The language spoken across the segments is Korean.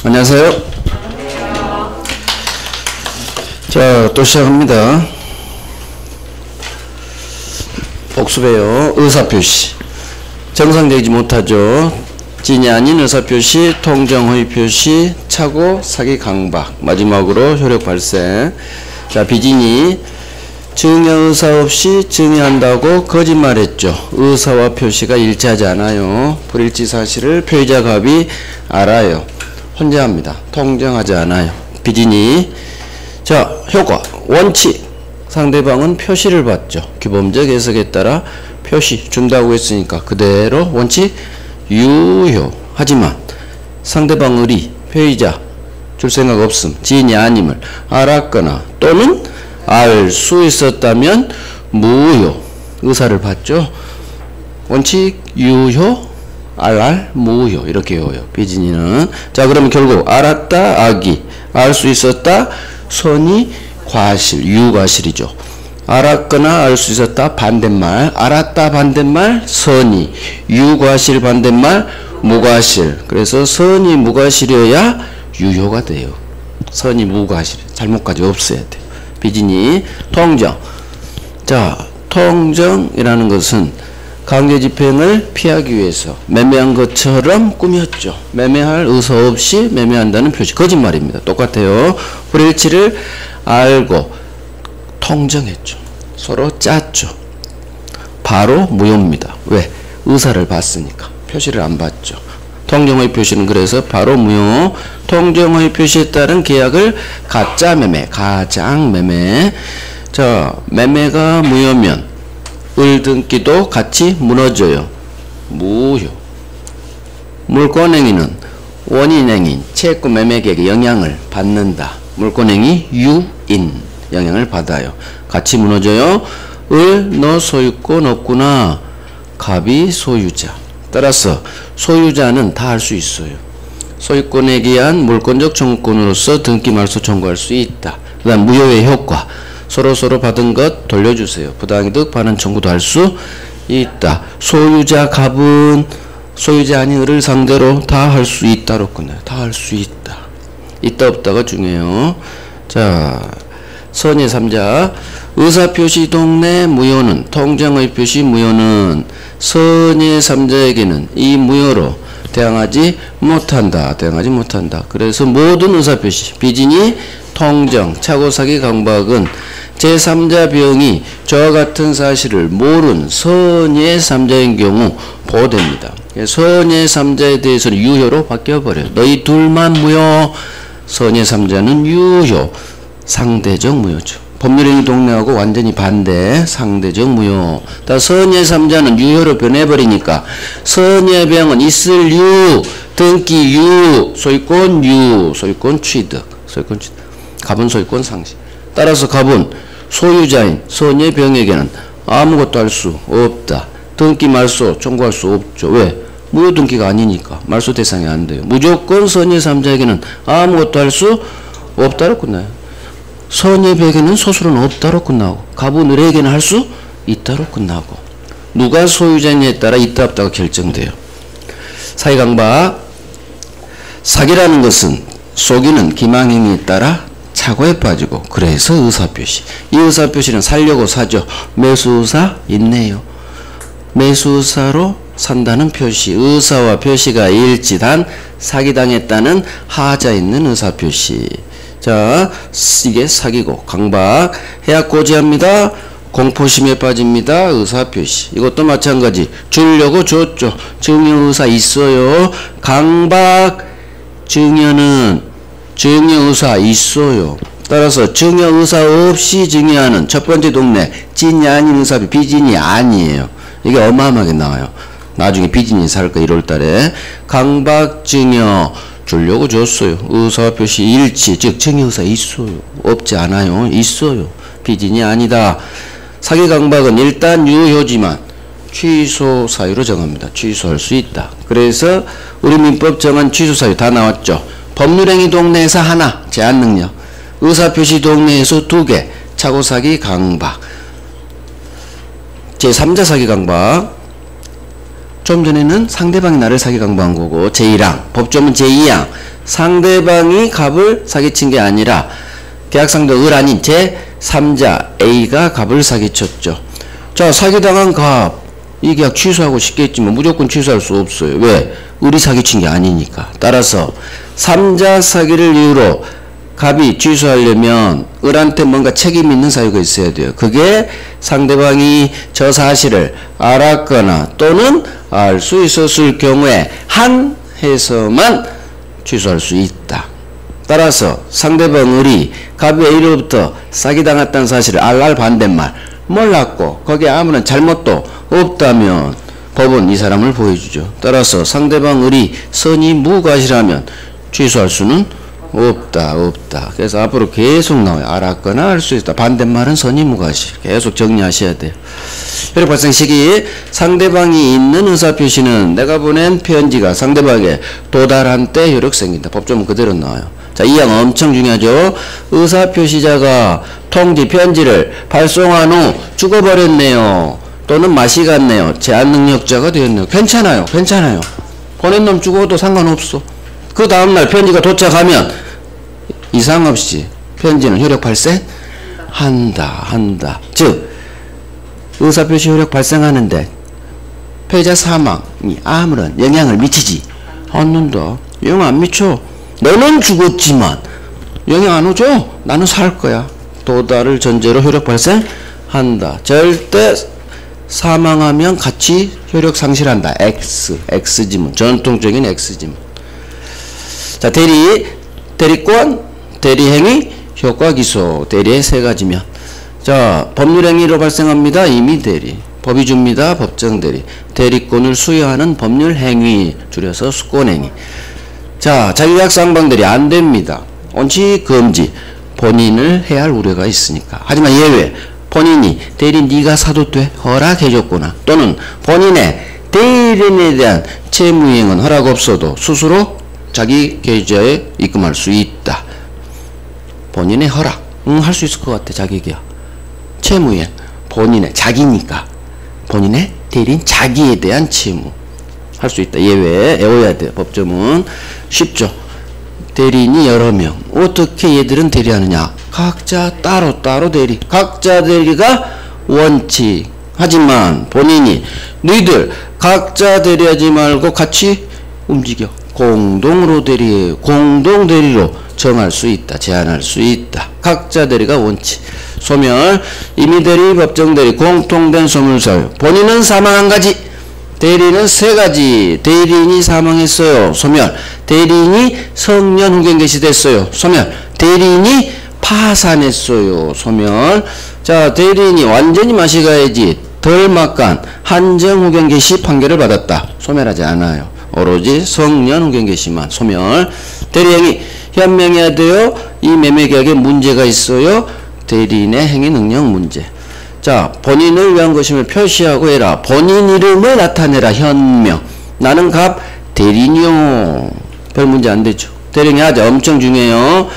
안녕하세요. 자, 또 시작합니다. 복습이에요. 의사표시. 정상되지 못하죠. 진이 아닌 의사표시, 통정허위 표시, 착오, 사기, 강박. 마지막으로 효력 발생. 자, 비진이 증여 의사 없이 증여한다고 거짓말했죠. 의사와 표시가 일치하지 않아요. 불일치 사실을 표의자 갑이 알아요. 혼자 합니다. 통정하지 않아요. 비진이. 자, 효과. 원칙. 상대방은 표시를 받죠. 규범적 해석에 따라 표시 준다고 했으니까 그대로 원칙 유효. 하지만 상대방 의리, 표의자 줄 생각 없음, 지인이 아님을 알았거나 또는 알 수 있었다면 무효. 의사를 받죠. 원칙 유효, 알알 무효. 이렇게 외워요. 비진이는. 자, 그러면 결국 알았다 악의, 알 수 있었다 선의 과실, 유과실이죠. 알았거나 알 수 있었다 반대말, 알았다 반대말 선의, 유과실 반대말 무과실. 그래서 선의 무과실이어야 유효가 돼요. 선의 무과실, 잘못까지 없어야 돼요. 비진이. 통정. 자, 통정이라는 것은 강제집행을 피하기 위해서 매매한 것처럼 꾸몄죠. 매매할 의사 없이 매매한다는 표시. 거짓말입니다. 똑같아요. 불일치를 알고 통정했죠. 서로 짰죠. 바로 무효입니다. 왜? 의사를 봤으니까. 표시를 안 봤죠. 통정의 표시는 그래서 바로 무효. 통정의 표시에 따른 계약을 가짜 매매, 가장 매매. 자, 매매가 무효면 을등기도 같이 무너져요. 무효. 물권행위는 원인행위인 채권 매매계획에 영향을 받는다. 물권행위 유인 영향을 받아요. 같이 무너져요. 을 너 소유권 없구나. 갑이 소유자. 따라서 소유자는 다 할 수 있어요. 소유권에 기한 물권적 청구권으로서 등기 말소 청구할 수 있다. 그 다음 무효의 효과. 서로 받은 것 돌려주세요. 부당이득 반환 청구도 할 수 있다. 소유자 갑은 소유자 아닌 을을 상대로 다 할 수 있다로 끝나요. 다 할 수 있다. 있다 없다가 중요해요. 자, 선의 3자. 의사표시 동내 무효는, 통정의 표시 무효는 선의 3자에게는 이 무효로 대항하지 못한다. 대항하지 못한다. 그래서 모든 의사표시, 비진이, 통정, 착오사기, 강박은 제3자 비용이 저와 같은 사실을 모른 선의 3자인 경우 보호됩니다. 선의 3자에 대해서는 유효로 바뀌어버려요. 너희 둘만 무효. 선의 3자는 유효. 상대적 무효죠. 법률행위 동내하고 완전히 반대. 상대적 무효. 다 선의 3자는 유효로 변해버리니까 선의 병은 있을 유, 등기 유, 소유권 유, 소유권 취득. 소유권 취득. 갑은 소유권 상실. 따라서 갑은 소유자인 선의 병에게는 아무것도 할 수 없다. 등기 말소 청구할 수 없죠. 왜? 무효 등기가 아니니까 말소 대상이 안 돼요. 무조건 선의 3자에게는 아무것도 할 수 없다로 끝나요. 선의 병에게는 소수는 없다로 끝나고 갑은 을에게는 할 수 있다로 끝나고 누가 소유자냐에 따라 있다 없다가 결정돼요. 사기강박. 사기라는 것은 속이는 기망행위에 따라 착오에 빠지고 그래서 의사표시. 이 의사표시는 살려고 사죠. 매수의사 있네요. 매수의사로 산다는 표시. 의사와 표시가 일치단 사기당했다는 하자 있는 의사표시. 자, 이게 사기고 강박. 해약 고지합니다. 공포심에 빠집니다. 의사표시. 이것도 마찬가지. 주려고 줬죠. 증여의사 있어요. 강박. 증여는 증여의사 있어요. 따라서 증여의사 없이 증여하는 첫 번째 동네 진이 아닌 의사비 비진이 아니에요. 이게 어마어마하게 나와요. 나중에 비진이 살 거 1월달에. 강박 증여 주려고 줬어요. 의사표시 일치, 즉 증여의사 있어요. 없지 않아요. 있어요. 비진이 아니다. 사기 강박은 일단 유효지만 취소 사유로 정합니다. 취소할 수 있다. 그래서 우리 민법 정한 취소 사유 다 나왔죠. 법률행위 동네에서 하나, 제한능력. 의사표시 동네에서 2개, 착오사기 강박. 제3자 사기 강박. 좀 전에는 상대방이 나를 사기 강부한 거고 제1항, 법조문 제2항 상대방이 갑을 사기친 게 아니라 계약상대 을 아닌 제3자 A가 갑을 사기쳤죠. 자, 사기당한 갑, 이 계약 취소하고 싶겠지만 무조건 취소할 수 없어요. 왜? 을이 사기친 게 아니니까. 따라서 3자 사기를 이유로 갑이 취소하려면 을한테 뭔가 책임 있는 사유가 있어야 돼요. 그게 상대방이 저 사실을 알았거나 또는 알 수 있었을 경우에 한해서만 취소할 수 있다. 따라서 상대방 을이 갑이 A로부터 사기당했다는 사실을 알랄 반대말 몰랐고 거기에 아무런 잘못도 없다면 법은 이 사람을 보여주죠. 따라서 상대방 을이 선이 무과실하면 취소할 수는 없다. 그래서 앞으로 계속 나와요. 알았거나 알 수 있다. 반대말은 선이 무과실. 계속 정리하셔야 돼요. 효력 발생 시기 상대방이 있는 의사표시는 내가 보낸 편지가 상대방에게 도달한 때 효력 생긴다. 법조문 그대로 나와요. 자, 이 항 엄청 중요하죠. 의사표시자가 통지 편지를 발송한 후 죽어버렸네요. 또는 맛이 갔네요. 제한능력자가 되었네요. 괜찮아요. 보낸 놈 죽어도 상관없어. 그 다음날 편지가 도착하면 이상 없이 편지는 효력 발생한다. 즉 의사표시 효력 발생하는데 피해자 사망이 아무런 영향을 미치지 않는다. 영향 안 미쳐. 너는 죽었지만 영향 안 오죠? 나는 살 거야. 도달을 전제로 효력 발생한다. 절대 사망하면 같이 효력 상실한다. X지문. 전통적인 X지문. 자, 대리권, 대리행위, 효과기소. 대리의 세 가지면. 자, 법률행위로 발생합니다. 임의대리. 법이 줍니다. 법정대리. 대리권을 수여하는 법률행위. 줄여서 수권행위. 자, 자기계약상방대리 안 됩니다. 원칙 금지. 본인을 해야 할 우려가 있으니까. 하지만 예외. 본인이 대리 네가 사도 돼. 허락해줬구나. 또는 본인의 대리인에 대한 채무이행은 허락 없어도 스스로 자기 계좌에 입금할 수 있다. 본인의 허락. 할 수 있을 것 같아. 자기 계약. 채무이행. 본인의 자기니까. 본인의 대리인 자기에 대한 채무. 할 수 있다. 예외 외워야 돼. 법조문 쉽죠. 대리인이 여러 명. 어떻게 얘들은 대리하느냐? 각자 따로 대리. 각자 대리가 원칙. 하지만 본인이 너희들 각자 대리하지 말고 같이 움직여. 공동으로 대리해요. 공동 대리로 정할 수 있다. 제한할 수 있다. 각자 대리가 원칙. 소멸, 임의대리, 법정대리, 공통된 소멸사유. 본인은 사망 한 가지, 대리인은 세 가지. 대리인이 사망했어요. 소멸. 대리인이 성년 후견 개시됐어요. 소멸. 대리인이 파산했어요. 소멸. 자, 대리인이 완전히 맛이 가야지 덜 막간 한정 후견 개시 판결을 받았다. 소멸하지 않아요. 오로지 성년 후견 개시만. 소멸. 대리행위 현명해야 돼요. 이 매매계약에 문제가 있어요. 대리인의 행위 능력 문제. 자, 본인을 위한 것임을 표시하고 해라. 본인 이름을 나타내라. 현명. 나는 갑 대리인이요. 별 문제 안 되죠. 대리인이 하자. 엄청 중요해요.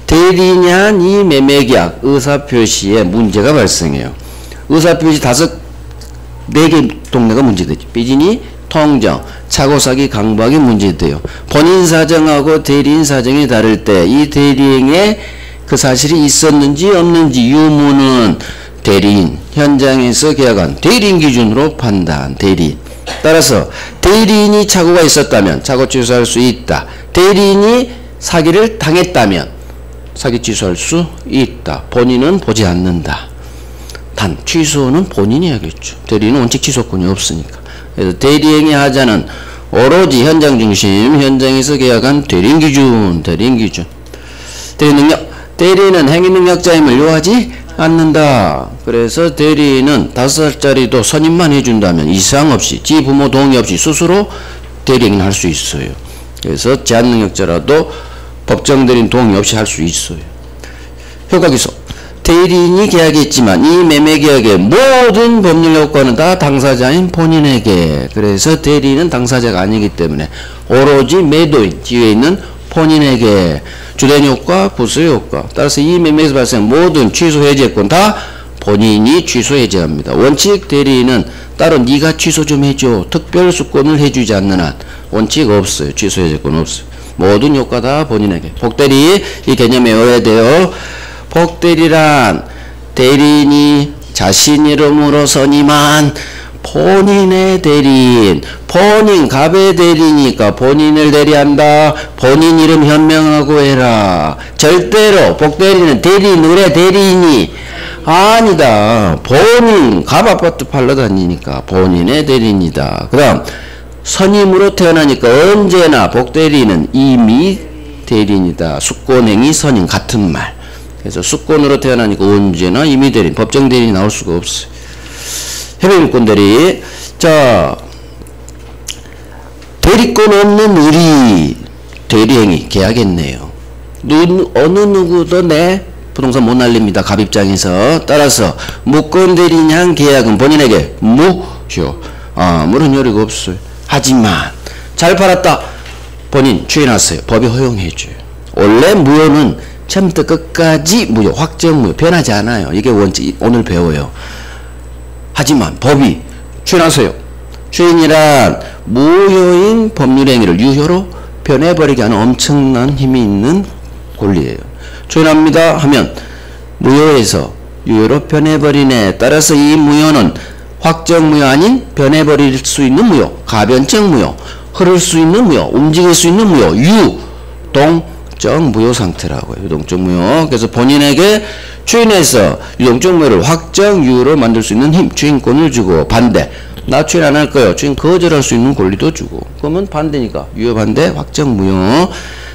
대리인이 한 이 매매계약 의사표시에 문제가 발생해요. 의사표시 4개 동네가 문제되죠. 삐진이, 통정, 착오사기, 강박이 문제돼요. 본인 사정하고 대리인 사정이 다를 때 이 대리인의 그 사실이 있었는지 없는지 유무는 대리인, 현장에서 계약한 대리인 기준으로 판단. 대리인. 따라서 대리인이 착오가 있었다면 착오 취소할 수 있다. 대리인이 사기를 당했다면 사기 취소할 수 있다. 본인은 보지 않는다. 단 취소는 본인이 하겠죠. 대리인은 원칙 취소권이 없으니까. 그래서 대리행위 하자는 오로지 현장 중심, 현장에서 계약한 대리인 기준. 대리능력. 대리인은 행위능력자임을 요하지 않는다. 그래서 대리인은 5살짜리도 선임만 해준다면 이상 없이, 지 부모 동의 없이 스스로 대리행위를 할 수 있어요. 그래서 제한능력자라도 법정 대리인 동의 없이 할 수 있어요. 효과기소. 대리인이 계약했지만 이 매매계약의 모든 법률 효과는 다 당사자인 본인에게. 그래서 대리인은 당사자가 아니기 때문에 오로지 매도인, 지위에 있는 본인에게 주된 효과, 부수의 효과. 따라서 이 매매에서 발생한 모든 취소 해제권 다 본인이 취소 해제합니다. 원칙 대리인은 따로 네가 취소 좀 해줘. 특별 수권을 해주지 않는 한 원칙 없어요. 취소 해제권 없어요. 모든 효과 다 본인에게. 복대리 이 개념 외워야 돼요. 복대리란 대리인이 자신 이름으로서니만 본인의 대리인, 본인 갑의 대리니까 본인을 대리한다. 본인 이름 현명하고 해라. 절대로 복대리는 대리인의 대리인이 아니다. 본인 갑 아파트 팔러 다니니까 본인의 대리인이다. 그 다음 선임으로 태어나니까 언제나 복대리인은 이미 대리인이다. 수권행위 선임 같은 말. 그래서 수권으로 태어나니까 언제나 이미 대리인, 법정 대리인이 나올 수가 없어요. 협의인권 대리. 자, 대리권 없는 의리 대리행위 계약했네요. 어느 누구도 내 부동산 못 날립니다. 갑 입장에서. 따라서 무권 대리인양 계약은 본인에게 무효. 아무런 효력이 없어요. 하지만 잘 팔았다. 본인 추인하세요. 법이 허용해줘요. 원래 무효는 처음부터 끝까지 무효, 확정 무효, 변하지 않아요. 이게 원칙, 오늘 배워요. 하지만 법이 추인하세요. 추인이란 무효인 법률 행위를 유효로 변해버리게 하는 엄청난 힘이 있는 권리예요. 추인합니다 하면 무효에서 유효로 변해버리네. 따라서 이 무효는 확정 무효 아닌 변해버릴 수 있는 무효, 가변적 무효, 흐를 수 있는 무효, 움직일 수 있는 무효, 유동적 무효 상태라고요. 유동적 무효. 그래서 본인에게 추인해서 유동적 무효를 확정 유효로 만들 수 있는 힘, 추인권을 주고, 반대 나 추인 안 할 거예요. 추인 거절할 수 있는 권리도 주고. 그러면 반대니까 유효 반대 확정 무효.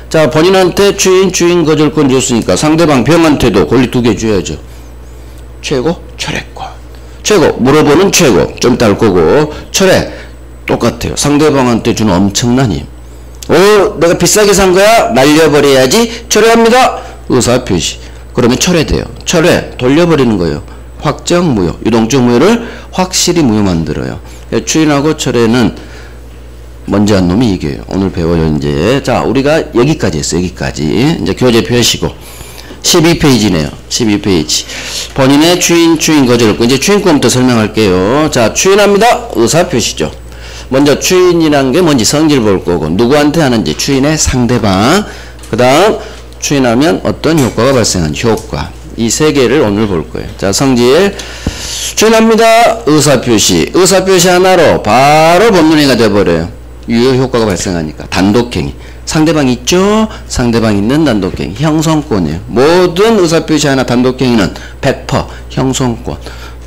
자, 본인한테 추인 거절권 줬으니까 상대방 병한테도 권리 2개 줘야죠. 최고 철회권. 최고 물어보는 최고 좀 이따 할 거고, 철회 똑같아요. 상대방한테 주는 엄청난 힘. 내가 비싸게 산 거야? 날려버려야지. 철회합니다. 의사표시. 그러면 철회돼요. 철회 돌려버리는 거예요. 확정 무효, 유동적 무효를 확실히 무효 만들어요. 추인하고 철회는 먼저 한 놈이 이겨요. 오늘 배워요. 이제 자, 우리가 여기까지 했어요. 여기까지. 이제 교재 펴시고 12페이지네요. 12페이지. 본인의 추인 거절권. 이제 추인권부터 설명할게요. 자, 추인합니다. 의사표시죠. 먼저 추인이란 게 뭔지 성질 볼 거고, 누구한테 하는지 추인의 상대방, 그 다음 추인하면 어떤 효과가 발생하는지 효과. 이 세 개를 오늘 볼 거예요. 자, 성질. 추인합니다. 의사표시. 의사표시 하나로 바로 법률행위가 돼버려요. 유효 효과가 발생하니까. 단독행위. 상대방 있죠? 상대방 있는 단독행위. 형성권이에요. 모든 의사표시 하나 단독행위는 100% 형성권.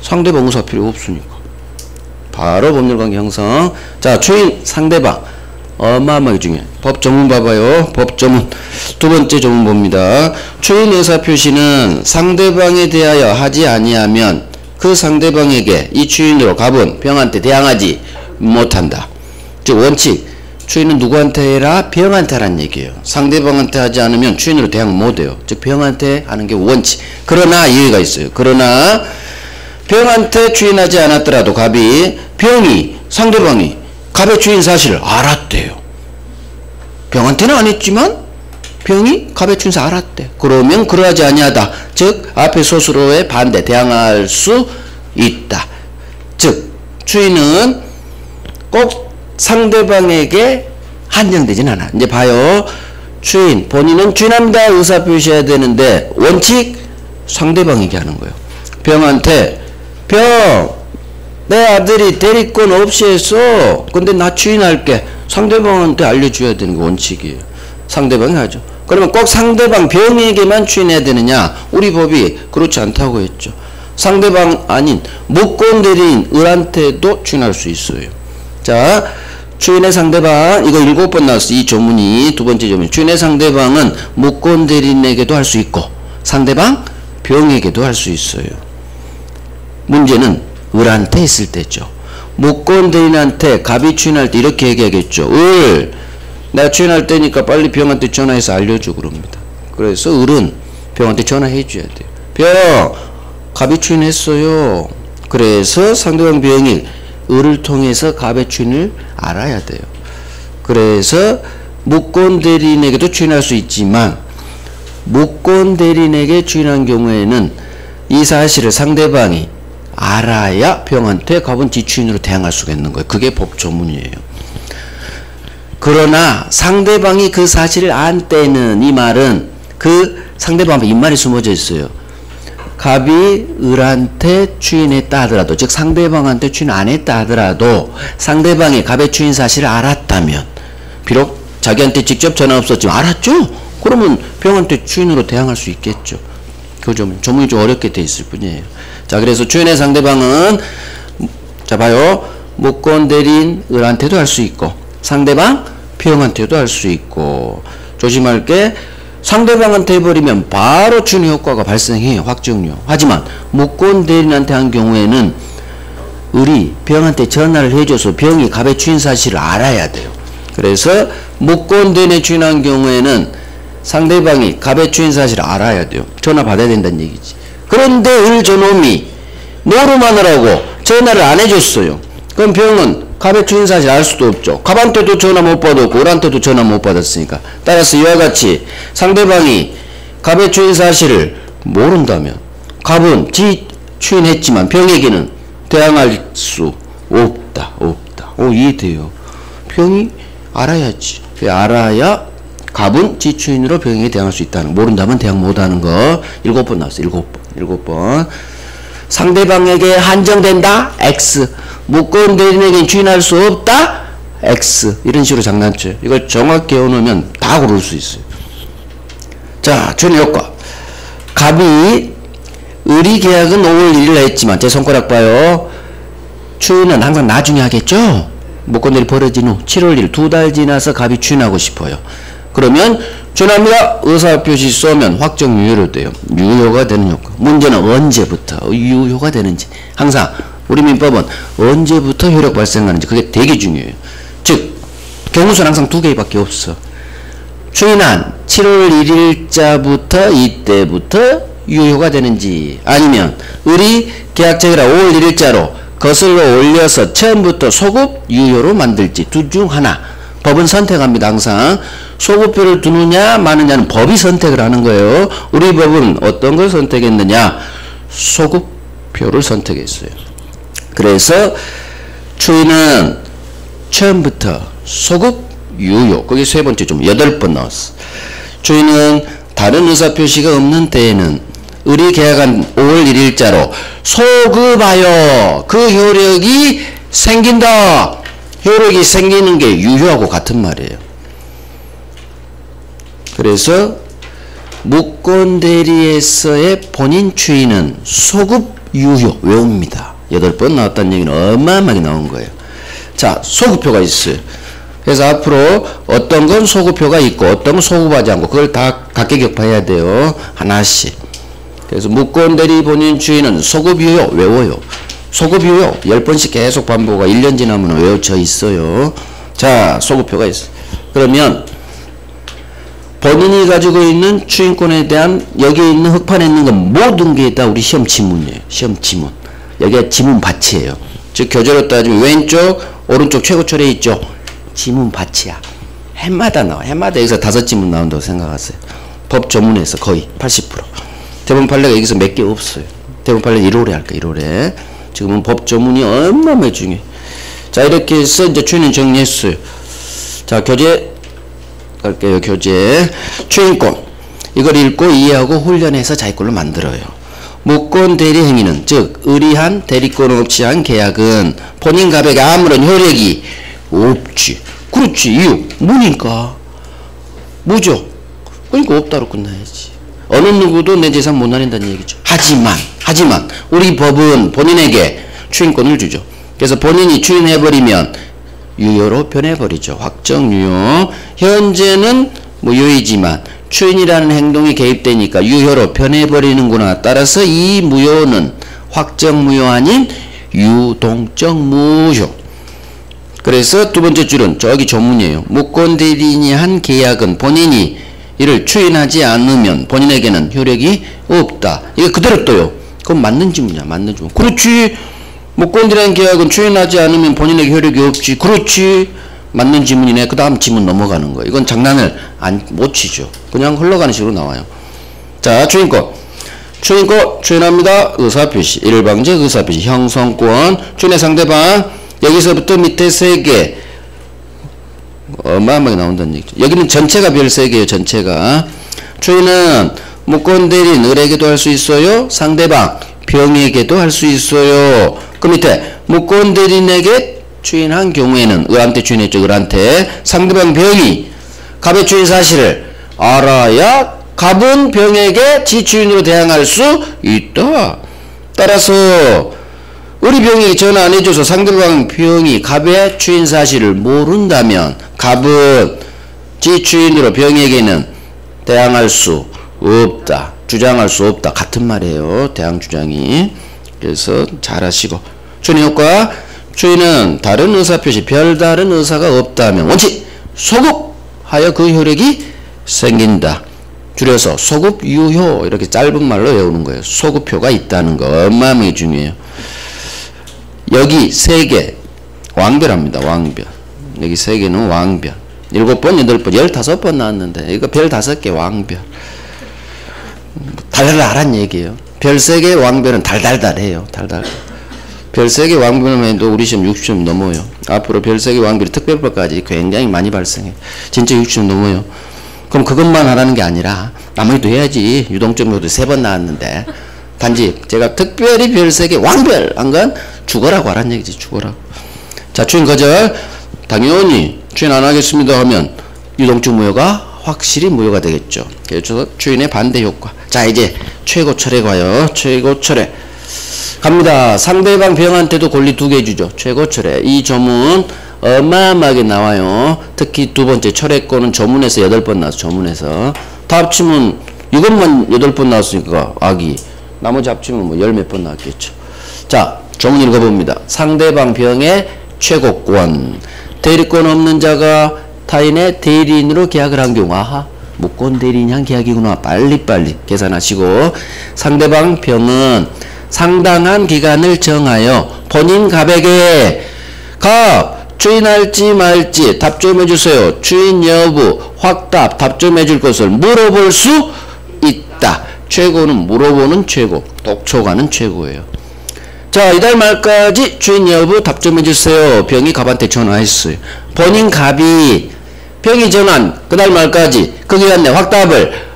상대방 의사 필요 없으니까. 바로 법률관계 형성. 자, 추인 상대방. 어마어마하게 중요해요. 법 전문 봐봐요. 법 전문. 두 번째 전문 봅니다. 추인 의사표시는 상대방에 대하여 하지 아니하면 그 상대방에게 이 추인으로 갑은 병한테 대항하지 못한다. 즉 원칙. 추인은 누구한테 해라? 병한테 하라는 얘기예요. 상대방한테 하지 않으면 추인으로 대항 못해요. 즉 병한테 하는 게 원칙. 그러나 예외가 있어요. 그러나 병한테 추인하지 않았더라도 병이 상대방이 갑의 추인 사실을 알았대요. 병한테는 안 했지만 병이 갑의 추인 사실을 알았대. 그러면 그러하지 아니하다. 즉 앞에 소수로의 반대 대항할 수 있다. 즉 추인은 꼭 상대방에게 한정되진 않아. 이제 봐요. 추인 본인은 추인합니다. 의사표시해야 되는데 원칙 상대방에게 하는 거예요. 병한테 내 아들이 대리권 없이 했어. 근데 나 추인할게. 상대방한테 알려줘야 되는 게 원칙이에요. 상대방이 하죠. 그러면 꼭 상대방 병에게만 추인해야 되느냐? 우리 법이 그렇지 않다고 했죠. 상대방 아닌 무권 대리인 을한테도 추인할 수 있어요. 자, 추인의 상대방. 이거 7번 나왔어. 이 조문이 두 번째 조문. 추인의 상대방은 무권 대리인에게도 할 수 있고 상대방 병에게도 할 수 있어요. 문제는 을한테 했을 때죠. 무권 대리인한테 갑이 추인할 때 이렇게 얘기하겠죠. 내가 추인할 때니까 빨리 병한테 전화해서 알려줘 그럽니다. 그래서 을은 병한테 전화해 줘야 돼요. 갑이 추인했어요. 그래서 상대방 병이 을을 통해서 갑의 추인을 알아야 돼요. 그래서 무권 대리인에게도 추인할 수 있지만 무권 대리인에게 추인한 경우에는 이 사실을 상대방이 알아야 병한테 갑은 지주인으로 대항할 수가 있는 거예요. 그게 법 조문이에요. 그러나 상대방이 그 사실을 안 때는 이 말은 그 상대방 앞에 입말이 숨어져 있어요. 갑이 을한테 추인했다 하더라도, 즉 상대방한테 추인 안 했다 하더라도 상대방이 갑의 추인 사실을 알았다면, 비록 자기한테 직접 전화 없었지만 알았죠? 그러면 병한테 추인으로 대항할 수 있겠죠. 그 조문이 좀 어렵게 돼 있을 뿐이에요. 자, 그래서 추인의 상대방은, 자 봐요, 무권 대리인 을한테도 할 수 있고 상대방 병한테도 할 수 있고, 조심할 게 상대방한테 해버리면 바로 추인 효과가 발생해요. 확정료. 하지만 무권 대리인한테 한 경우에는 을이 병한테 전화를 해줘서 병이 갑의 추인 사실을 알아야 돼요. 그래서 무권 대리인에 추인한 경우에는 상대방이 갑의 추인 사실을 알아야 돼요. 전화 받아야 된다는 얘기지. 그런데 을 저놈이 노름하느라고 전화를 안 해줬어요. 그럼 병은 갑의 추인 사실 알 수도 없죠. 갑한테도 전화 못 받았고 을한테도 전화 못 받았으니까. 따라서 이와 같이 상대방이 갑의 추인 사실을 모른다면 갑은 지 추인했지만 병에게는 대항할 수 없다. 이해돼요. 병이 알아야지. 알아야 갑은 지 추인으로 병에게 대항할 수 있다는 거. 모른다면 대항 못하는 거. 7번 나왔어요. 7번. 상대방에게 한정된다. X. 무권 대리인에게 추인할 수 없다. X. 이런 식으로 장난쳐요. 이걸 정확히 해놓으면 다 고를 수 있어요. 자, 추인 효과. 갑이 을이 계약은 5월 1일 했지만, 제 손가락 봐요. 추인은 항상 나중에 하겠죠? 무권 대리 벌어진 후 7월 1일 2달 지나서 갑이 추인하고 싶어요. 그러면 추인합니다. 의사표시 쏘면 확정 유효로 돼요. 유효가 되는 효과. 문제는 언제부터 유효가 되는지. 항상 우리 민법은 언제부터 효력 발생하는지 그게 되게 중요해요. 즉 경우수는 항상 2개밖에 없어. 추인한 7월 1일자부터 이때부터 유효가 되는지, 아니면 을이 계약적이라 5월 1일자로 거슬러 올려서 처음부터 소급 유효로 만들지, 둘 중 하나. 법은 선택합니다. 항상 소급표를 두느냐 마느냐는 법이 선택을 하는 거예요. 우리 법은 어떤 걸 선택했느냐? 소급표를 선택했어요. 그래서 추인은 처음부터 소급 유효. 거기 세 번째 좀 8번 나왔어. 추인은 다른 의사표시가 없는 때에는 을이 계약한 5월 1일자로 소급하여 그 효력이 생긴다. 효력이 생기는 게 유효하고 같은 말이에요. 그래서 무권 대리에서의 본인 추인은 소급 유효 외웁니다. 8번 나왔다는 얘기는 어마어마하게 나온 거예요. 자, 소급표가 있어요. 그래서 앞으로 어떤 건 소급표가 있고 어떤 건 소급하지 않고 그걸 다 각계격파해야 돼요. 하나씩. 그래서 무권 대리 본인 추인은 소급 유효 외워요. 소급 유효 10번씩 계속 반복하고 1년 지나면 외워져 있어요. 자, 소급표가 있어요. 그러면 본인이 가지고 있는 추인권에 대한 여기에 있는 흑판에 있는 건 모든 게 다 우리 시험 지문이에요. 시험 지문. 여기가 지문 밭이에요. 즉 교재로 따지면 왼쪽 오른쪽 최고철에 있죠. 지문 밭이야. 해마다 나와. 해마다 여기서 5지문 나온다고 생각하세요. 법 조문에서 거의 80%. 대법원 판례가 여기서 몇 개 없어요. 대법원 판례 1월에 할까 1월에. 지금은 법 조문이 얼마나 중요해. 자, 이렇게 해서 이제 추인은 정리했어요. 자, 교재 갈게요. 교재. 추인권. 이걸 읽고 이해하고 훈련해서 자기 걸로 만들어요. 무권 대리 행위는, 즉 의리한 대리권 없이 한 계약은 본인 갑에게 아무런 효력이 없지. 그렇지. 이유 뭐니까? 뭐죠? 그러니까 없다로 끝나야지. 어느 누구도 내 재산 못 나눈다는 얘기죠. 하지만 우리 법은 본인에게 추인권을 주죠. 그래서 본인이 추인해버리면 유효로 변해버리죠. 확정 유효. 현재는 무효이지만 추인이라는 행동이 개입되니까 유효로 변해버리는구나. 따라서 이 무효는 확정 무효 아닌 유동적 무효. 그래서 두 번째 줄은 저기 조문이에요. 무권 대리인이 한 계약은 본인이 이를 추인하지 않으면 본인에게는 효력이 없다. 이게 그대로 떠요. 그건 맞는 지문이야. 맞는 지문. 그렇지. 무권 대리인 계약은 추인하지 않으면 본인에게 효력이 없지. 그렇지. 맞는 지문이네. 그 다음 지문 넘어가는 거예요. 이건 장난을 못 치죠. 그냥 흘러가는 식으로 나와요. 자, 추인권. 추인권 추인합니다. 의사표시 일방적 의사표시 형성권 추인의 상대방 여기서부터 밑에 3개 어마어마하게 나온다는 얘기죠. 여기는 전체가 별 3개예요. 전체가 추인은 무권 대리인 을에게도 할 수 있어요. 상대방 병에게도 할 수 있어요. 그 밑에 무권 대리인에게 추인한 경우에는 을한테 추인했죠. 을한테 상대방 병이 갑의 추인 사실을 알아야 갑은 병에게 지추인으로 대항할 수 있다. 따라서 우리 병이 전화 안 해줘서 상대방 병이 갑의 추인 사실을 모른다면 갑은 지추인으로 병에게는 대항할 수 없다. 주장할 수 없다. 같은 말이에요. 대항 주장이. 그래서 잘 하시고. 추인 효과. 추인은 다른 의사표시 별다른 의사가 없다면 원칙 소급하여 그 효력이 생긴다. 줄여서 소급유효 이렇게 짧은 말로 외우는 거예요. 소급효가 있다는 거 어마어마하게 중요해요. 여기 3개 왕별합니다. 왕별. 여기 3개는 왕별. 7번, 8번, 15번 나왔는데 이거 별 5개 왕별. 달달달한 얘기예요. 별 3개 왕별은 달달달해요. 달달. 별 3개 왕별만 해도 우리 시험 60점 넘어요. 앞으로 별 3개 왕별이 특별법까지 굉장히 많이 발생해. 진짜 60점 넘어요. 그럼 그것만 하라는 게 아니라 나머지도 해야지. 유동점도 3번 나왔는데 단지 제가 특별히 별 3개 왕별 한 건 죽어라고 하란 얘기지. 죽어라고. 자, 추인 거절. 당연히 추인 안 하겠습니다 하면 유동점 무효가 확실히 무효가 되겠죠. 그래서 추인의 반대 효과. 자, 이제 최고철에 가요. 최고철에 갑니다. 상대방 병한테도 권리 2개 주죠. 최고철에. 이 조문 어마어마하게 나와요. 특히 두 번째 철회권은 조문에서 8번 나왔어. 조문에서 다 합치면 이것만 8번 나왔으니까 악이 나머지 합치면 뭐 10몇 번 나왔겠죠. 자, 조문 읽어봅니다. 상대방 병의 최고권 대리권 없는 자가 타인의 대리인으로 계약을 한 경우 아하 무권 대리인이 계약이구나. 빨리빨리 계산하시고 상대방 병은 상당한 기간을 정하여 본인 갑에게 갑 추인할지 말지 답 좀 해주세요. 추인 여부 확답 답 좀 해줄 것을 물어볼 수 있다. 최고는 물어보는 최고, 독초가는 최고예요. 자, 이달 말까지 추인 여부 답 좀 해주세요. 병이 갑한테 전화했어요. 본인 갑이 병이 전환 그달 말까지 그 기간 내 확답을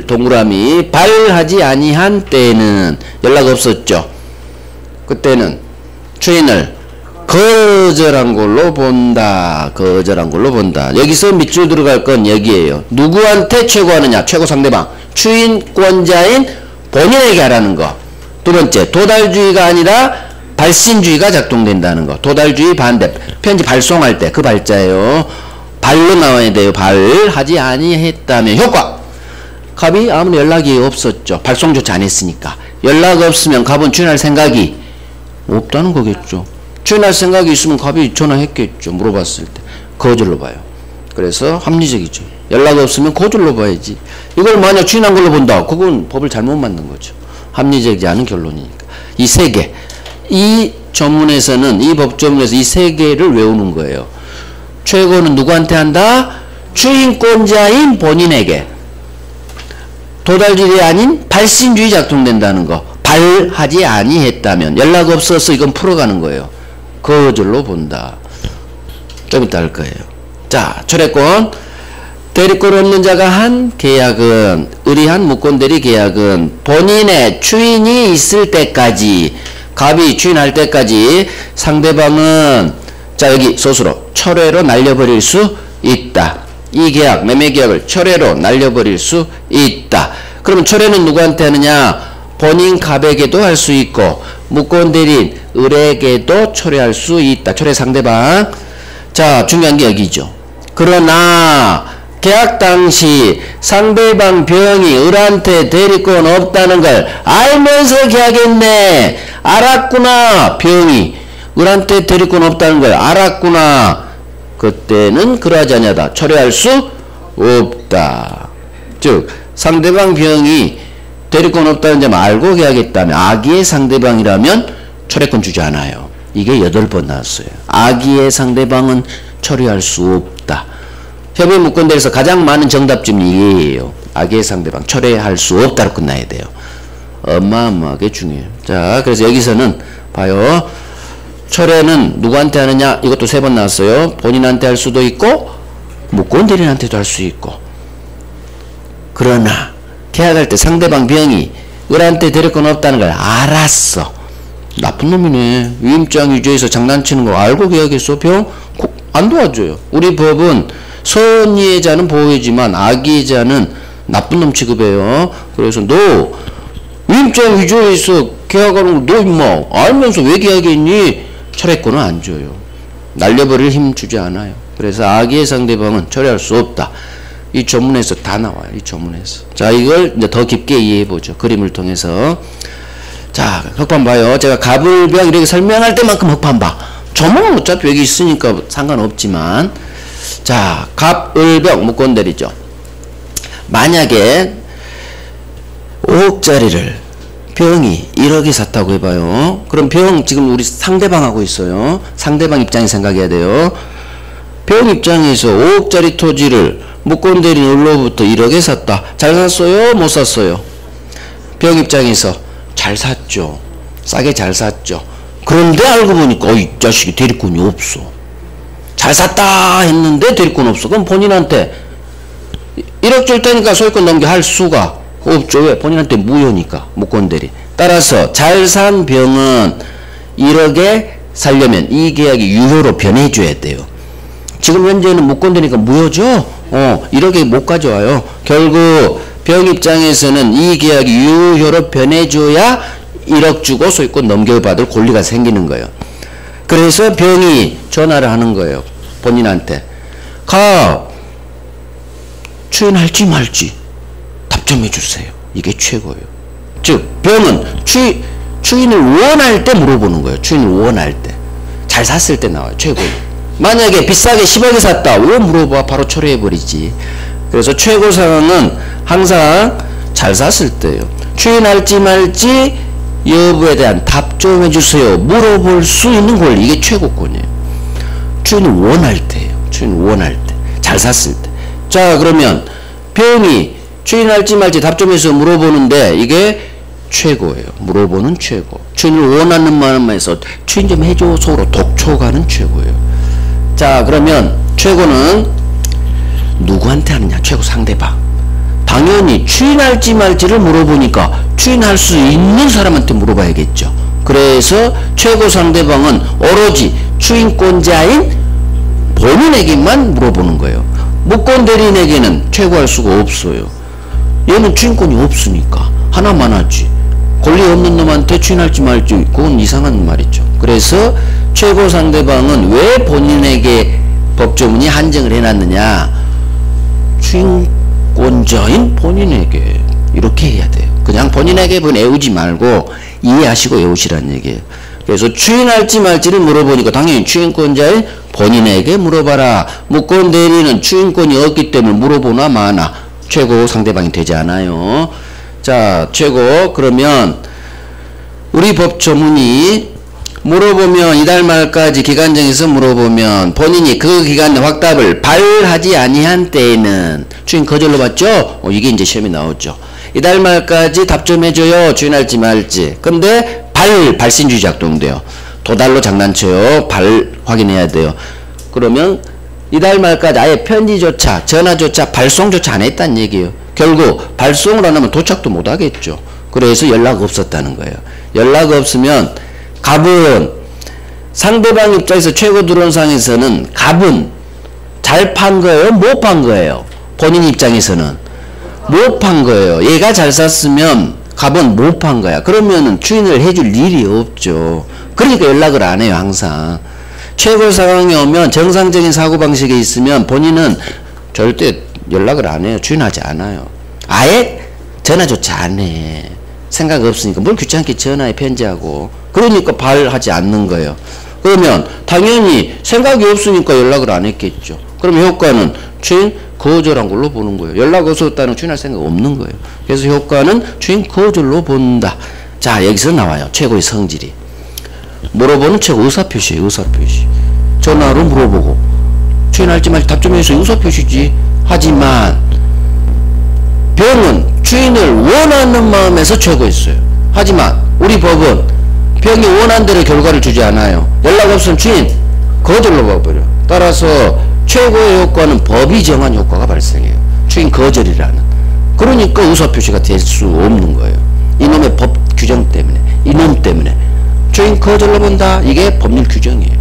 동그라미 발하지 아니한 때에는 연락 없었죠. 그때는 추인을 거절한 걸로 본다. 거절한 걸로 본다. 여기서 밑줄 들어갈 건 여기에요. 누구한테 최고하느냐? 최고 상대방. 추인권자인 본인에게 하라는 거. 두 번째, 도달주의가 아니라 발신주의가 작동된다는 거. 도달주의 반대. 편지 발송할 때 그 발자예요. 발로 나와야 돼요. 발하지 아니했다면 효과. 갑이 아무런 연락이 없었죠. 발송조차 안 했으니까. 연락 없으면 갑은 추인할 생각이 없다는 거겠죠. 추인할 생각이 있으면 갑이 전화했겠죠. 물어봤을 때. 거절로 봐요. 그래서 합리적이죠. 연락 없으면 거절로 봐야지. 이걸 만약 추인한 걸로 본다. 그건 법을 잘못 만든 거죠. 합리적이지 않은 결론이니까. 이 3개. 이 전문에서는, 이 법조문에서 이 3개를 외우는 거예요. 최고는 누구한테 한다? 추인권자인 본인에게. 도달주의 아닌 발신주의 작동된다는 거. 발하지 아니했다면. 연락 없어서 이건 풀어가는 거예요. 거절로 본다. 좀 이따 할 거예요. 자, 철회권. 대리권 없는 자가 한 계약은, 의리한 무권대리 계약은 본인의 추인이 있을 때까지, 갑이 추인할 때까지 상대방은, 자, 여기 소수로 철회로 날려버릴 수 있다. 이 계약, 매매 계약을 철회로 날려버릴 수 있다. 그러면 철회는 누구한테 하느냐? 본인 갑에게도 할 수 있고 무권대리인 을에게도 철회할 수 있다. 철회 상대방. 자, 중요한 게 여기죠. 그러나 계약 당시 상대방 병이 을한테 대리권 없다는 걸 알면서 계약했네. 알았구나. 병이 을한테 대리권 없다는 걸 알았구나. 그때는 그러하지 아니하다. 철회할 수 없다. 즉 상대방 병이 대리권 없다는 점 알고 계약했다면, 악의의 상대방이라면 철회권 주지 않아요. 이게 8번 나왔어요. 악의의 상대방은 철회할 수 없다. 협의 무권대리에서 가장 많은 정답점이 이게예요. 악의의 상대방 철회할 수 없다로 끝나야 돼요. 어마어마하게 중요해요. 자, 그래서 여기서는 봐요. 철회는 누구한테 하느냐? 이것도 3번 나왔어요. 본인한테 할 수도 있고 무권 대리인한테도 할 수 있고. 그러나 계약할 때 상대방 병이 을한테 드릴 건 없다는 걸 알았어. 나쁜 놈이네. 위임장 위조해서 장난치는 거 알고 계약했어. 병? 안 도와줘요. 우리 법은 선의자는 보호해지만 악의자는 나쁜 놈 취급해요. 그래서 너 위임장 위조해서 계약하는 거 너 임마 알면서 왜 계약했니? 철회권은 안 줘요. 날려버릴 힘 주지 않아요. 그래서 악의의 상대방은 철회할 수 없다. 이 조문에서 다 나와요. 이 조문에서. 자, 이걸 이제 더 깊게 이해해보죠. 그림을 통해서. 자, 흑판 봐요. 제가 갑을병 이렇게 설명할 때만큼 흑판 봐. 조문은 어차피 여기 있으니까 상관없지만. 자, 갑을병 무권대리죠. 만약에 5억짜리를 병이 1억에 샀다고 해봐요. 그럼 병 지금 우리 상대방하고 있어요. 상대방 입장에 생각해야 돼요. 병 입장에서 5억짜리 토지를 무권대리인 을로부터 1억에 샀다. 잘 샀어요? 못 샀어요? 병 입장에서 잘 샀죠. 싸게 잘 샀죠. 그런데 알고 보니까 이 자식이 대리권이 없어. 잘 샀다 했는데 대리권 없어. 그럼 본인한테 1억 줄 테니까 소유권 넘게 할 수가 없죠. 왜? 본인한테 무효니까. 무권대리. 따라서 잘 산 병은 1억에 살려면 이 계약이 유효로 변해줘야 돼요. 지금 현재는 무권대리니까 무효죠? 1억에 못 가져와요. 결국 병 입장에서는 이 계약이 유효로 변해줘야 1억 주고 소유권 넘겨받을 권리가 생기는 거예요. 그래서 병이 전화를 하는 거예요. 본인한테. 추인할지 말지 답점해 주세요. 이게 최고예요. 즉 병은 추인을 원할 때 물어보는 거예요. 추인을 원할 때. 잘 샀을 때 나와요. 최고예요. 만약에 비싸게 10억에 샀다. 왜 물어봐? 바로 철회해버리지. 그래서 최고 상황은 항상 잘 샀을 때예요. 추인할지 말지 여부에 대한 답 좀 해주세요. 물어볼 수 있는 권리. 이게 최고권이에요. 추인을 원할 때예요. 추인을 원할 때. 잘 샀을 때. 자, 그러면 병이 추인할지 말지 답 좀 해서 물어보는데 이게 최고예요. 물어보는 최고. 추인을 원하는 마음에서 추인 좀 해줘. 서로 독촉하는 최고예요. 자, 그러면 최고는 누구한테 하느냐? 최고 상대방. 당연히 추인할지 말지를 물어보니까 추인할 수 있는 사람한테 물어봐야겠죠. 그래서 최고 상대방은 오로지 추인권자인 본인에게만 물어보는 거예요. 무권대리인에게는 최고할 수가 없어요. 얘는 추인권이 없으니까 하나만 하지. 권리 없는 놈한테 추인할지 말지 그건 이상한 말이죠. 그래서 최고 상대방은 왜 본인에게 법조문이 한정을 해놨느냐? 추인권자인 본인에게 이렇게 해야 돼요. 그냥 본인에게 애우지 말고 이해하시고 외우시라는 얘기예요. 그래서 추인할지 말지를 물어보니까 당연히 추인권자인 본인에게 물어봐라. 무권대리는 추인권이 없기 때문에 물어보나 마나 최고 상대방이 되지 않아요. 자, 최고. 그러면 우리 법조문이 물어보면 이달 말까지 기간 정해서 물어보면 본인이 그 기간 내 확답을 발하지 아니한 때에는 추인 거절로 받죠? 이게 이제 시험에 나오죠. 이달 말까지 답 좀 해줘요. 추인할지 말지. 근데 발신주의 작동돼요. 도달로 장난쳐요. 발 확인해야 돼요. 그러면 이달 말까지 아예 편지조차 전화조차 발송조차 안 했다는 얘기예요. 결국 발송을 안 하면 도착도 못 하겠죠. 그래서 연락 없었다는 거예요. 연락 없으면 갑은 상대방 입장에서 최고 들어온 상에서는 갑은 잘 판 거예요? 못 판 거예요? 본인 입장에서는 못 판 거예요. 얘가 잘 샀으면 갑은 못 판 거야. 그러면은 추인을 해줄 일이 없죠. 그러니까 연락을 안 해요. 항상 최고 상황이 오면 정상적인 사고방식에 있으면 본인은 절대 연락을 안 해요. 추인하지 않아요. 아예 전화조차 안 해. 생각 없으니까 뭘 귀찮게 전화에 편지하고. 그러니까 발하지 않는 거예요. 그러면 당연히 생각이 없으니까 연락을 안 했겠죠. 그럼 효과는 추인 거절한 걸로 보는 거예요. 연락 없었다는 추인할 생각 없는 거예요. 그래서 효과는 추인 거절로 본다. 자, 여기서 나와요. 최고의 성질이. 물어보는 최고 의사표시예요. 의사표시. 전화로 물어보고 추인할지 말지 답 좀 해서 의사표시지. 하지만 병은 추인을 원하는 마음에서 최고했어요. 하지만 우리 법은 병이 원한 대로 결과를 주지 않아요. 연락 없으면 주인 거절로 가버려. 따라서 최고의 효과는 법이 정한 효과가 발생해요. 주인 거절이라는. 그러니까 의사표시가 될 수 없는 거예요. 이놈의 법 규정 때문에, 이놈 때문에 주인 거절로 본다. 이게 법률 규정이에요.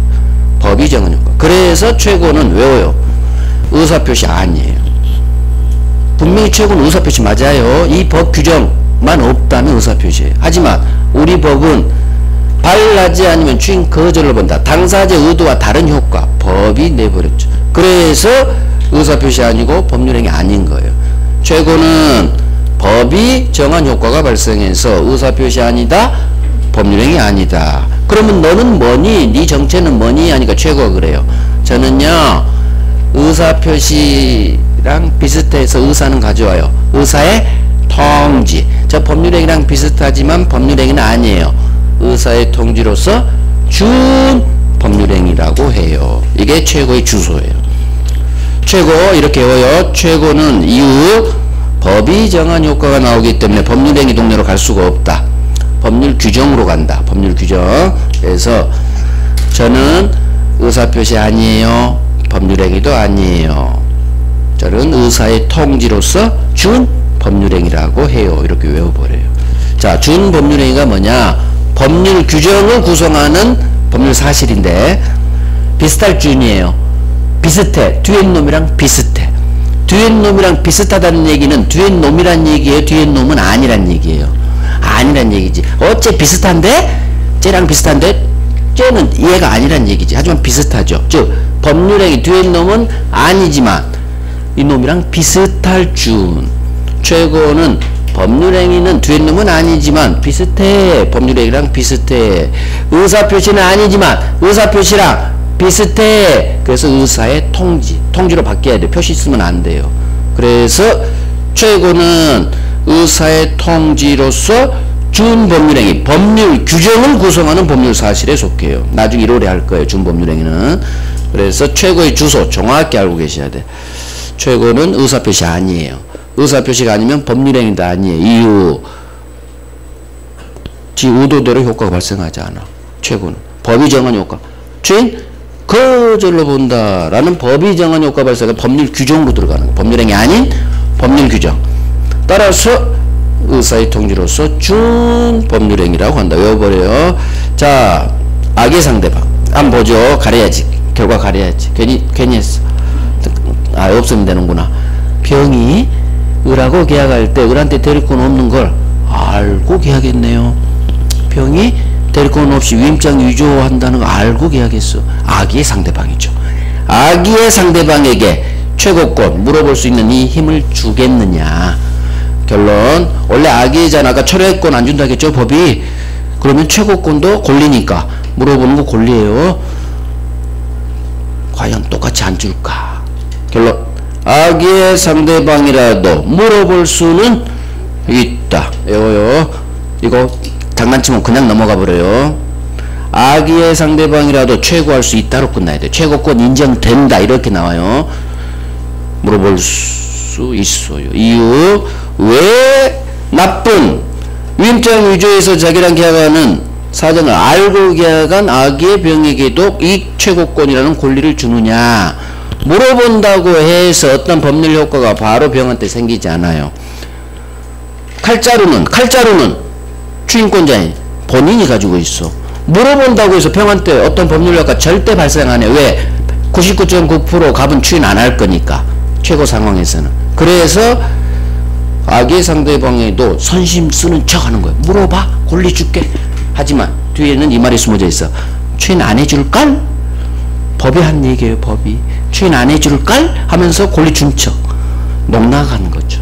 법이 정한 효과. 그래서 최고는 외워요. 의사표시 아니에요. 분명히 최고는 의사표시 맞아요. 이 법 규정만 없다면 의사표시예요. 하지만 우리 법은 발라지 않으면 주인 거절로 본다. 당사자 의도와 다른 효과. 법이 내버렸죠. 그래서 의사표시 아니고 법률행위 아닌 거예요. 최고는 법이 정한 효과가 발생해서 의사표시 아니다. 법률행위 아니다. 그러면 너는 뭐니? 네 정체는 뭐니? 하니까 최고가 그래요. 저는요 의사표시랑 비슷해서 의사는 가져와요. 의사의 통지. 저 법률행위랑 비슷하지만 법률행위는 아니에요. 의사의 통지로서 준 법률행위라고 해요. 이게 최고의 주소예요. 최고 이렇게 외워요. 최고는 이후 법이 정한 효과가 나오기 때문에 법률행위 동네로 갈 수가 없다. 법률 규정으로 간다. 법률 규정. 그래서 저는 의사표시 아니에요. 법률행위도 아니에요. 저는 의사의 통지로서 준 법률행위라고 해요. 이렇게 외워버려요. 자, 준 법률행위가 뭐냐? 법률 규정을 구성하는 법률 사실인데 비슷할 준이에요. 비슷해. 뒤에 놈이랑 비슷해. 뒤에 놈이랑 비슷하다는 얘기는 뒤에 놈이란 얘기예요. 뒤에 놈은 아니란 얘기예요. 아니란 얘기지. 어째 비슷한데? 쟤랑 비슷한데? 쟤는 얘가 아니란 얘기지. 하지만 비슷하죠. 즉 법률행위 뒤에 놈은 아니지만 이 놈이랑 비슷할 준. 최고는 법률행위는 뒤에 놈은 아니지만 비슷해. 법률행위랑 비슷해. 의사표시는 아니지만 의사표시랑 비슷해. 그래서 의사의 통지. 통지로 바뀌어야 돼. 표시 쓰면 안 돼요. 그래서 최고는 의사의 통지로서 준법률행위, 법률 규정을 구성하는 법률 사실에 속해요. 나중에 1월에 할 거예요. 준법률행위는. 그래서 최고의 주소 정확히 알고 계셔야 돼. 최고는 의사표시 아니에요. 의사표시가 아니면 법률행위도 아니에요. 이유 지 의도대로 효과가 발생하지 않아. 최고는 법이 정한 효과. 주인 거절로 본다라는 법이 정한 효과 발생은 법률 규정으로 들어가는 거예요. 법률행위 아닌 법률 규정. 따라서 의사의 통지로서 준 법률행위라고 한다. 외워버려요. 자, 악의 상대방. 한번 보죠. 가려야지. 결과 가려야지. 괜히 했어. 아, 없으면 되는구나. 병이 을하고 계약할 때 을한테 대리권 없는 걸 알고 계약했네요. 병이 대리권 없이 위임장 위조한다는 거 알고 계약했어. 악의 상대방이죠. 악의 상대방에게 최고권 물어볼 수 있는 이 힘을 주겠느냐. 결론. 원래 악의잖아. 아까 철회권 안 준다 했죠. 법이. 그러면 최고권도 권리니까 물어보는 거 권리예요. 과연 똑같이 안 줄까? 결론. 악의 상대방이라도 물어볼 수는 있다. 외워요. 이거 장난치면 그냥 넘어가 버려요. 악의 상대방이라도 최고할 수 있다로 끝나야 돼. 최고권 인정된다. 이렇게 나와요. 물어볼 수 있어요. 이유. 왜 나쁜 위임장 위조에서 자기랑 계약하는 사정을 알고 계약한 악의 병에게도 이 최고권이라는 권리를 주느냐. 물어본다고 해서 어떤 법률 효과가 바로 병한테 생기지 않아요. 칼자루는 주인권자인 본인이 가지고 있어. 물어본다고 해서 병한테 어떤 법률 효과 절대 발생 안 해. 왜? 99.9% 값은 추인 안 할 거니까. 최고 상황에서는. 그래서 악의 상대방에도 선심 쓰는 척 하는 거예요. 물어봐. 권리 줄게. 하지만 뒤에는 이 말이 숨어져 있어. 추인 안 해줄걸? 법이 한 얘기예요. 법이. 추인 안 해줄걸? 하면서 권리 준 척. 농락하는 거죠.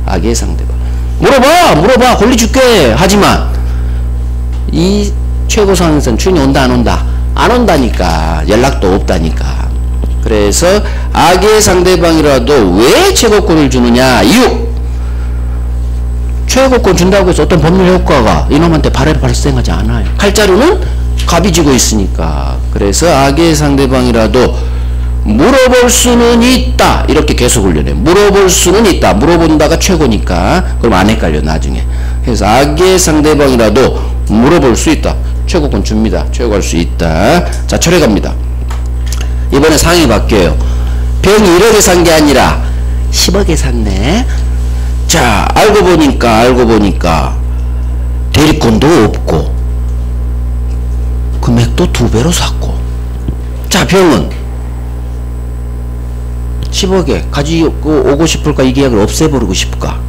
악의 상대방. 물어봐. 권리 줄게. 하지만 이 최고 상황에서는 추인이 온다 안 온다? 안 온다니까. 연락도 없다니까. 그래서 악의 상대방이라도 왜 최고권을 주느냐. 이유. 최고권 준다고 해서 어떤 법률 효과가 이놈한테 발생하지 않아요. 칼자루는 갑이 지고 있으니까. 그래서 악의 상대방이라도 물어볼 수는 있다. 이렇게 계속 훈련해. 물어볼 수는 있다. 물어본다가 최고니까. 그럼 안 헷갈려 나중에. 그래서 악의 상대방이라도 물어볼 수 있다. 최고권 줍니다. 최고할 수 있다. 자, 철회 갑니다. 이번에 상황이 바뀌어요. 병이 1억에 산 게 아니라 10억에 샀네. 자, 알고 보니까 대리권도 없고 금액도 2배로 샀고. 자, 병은 10억에 가지고 오고 싶을까? 이 계약을 없애버리고 싶을까?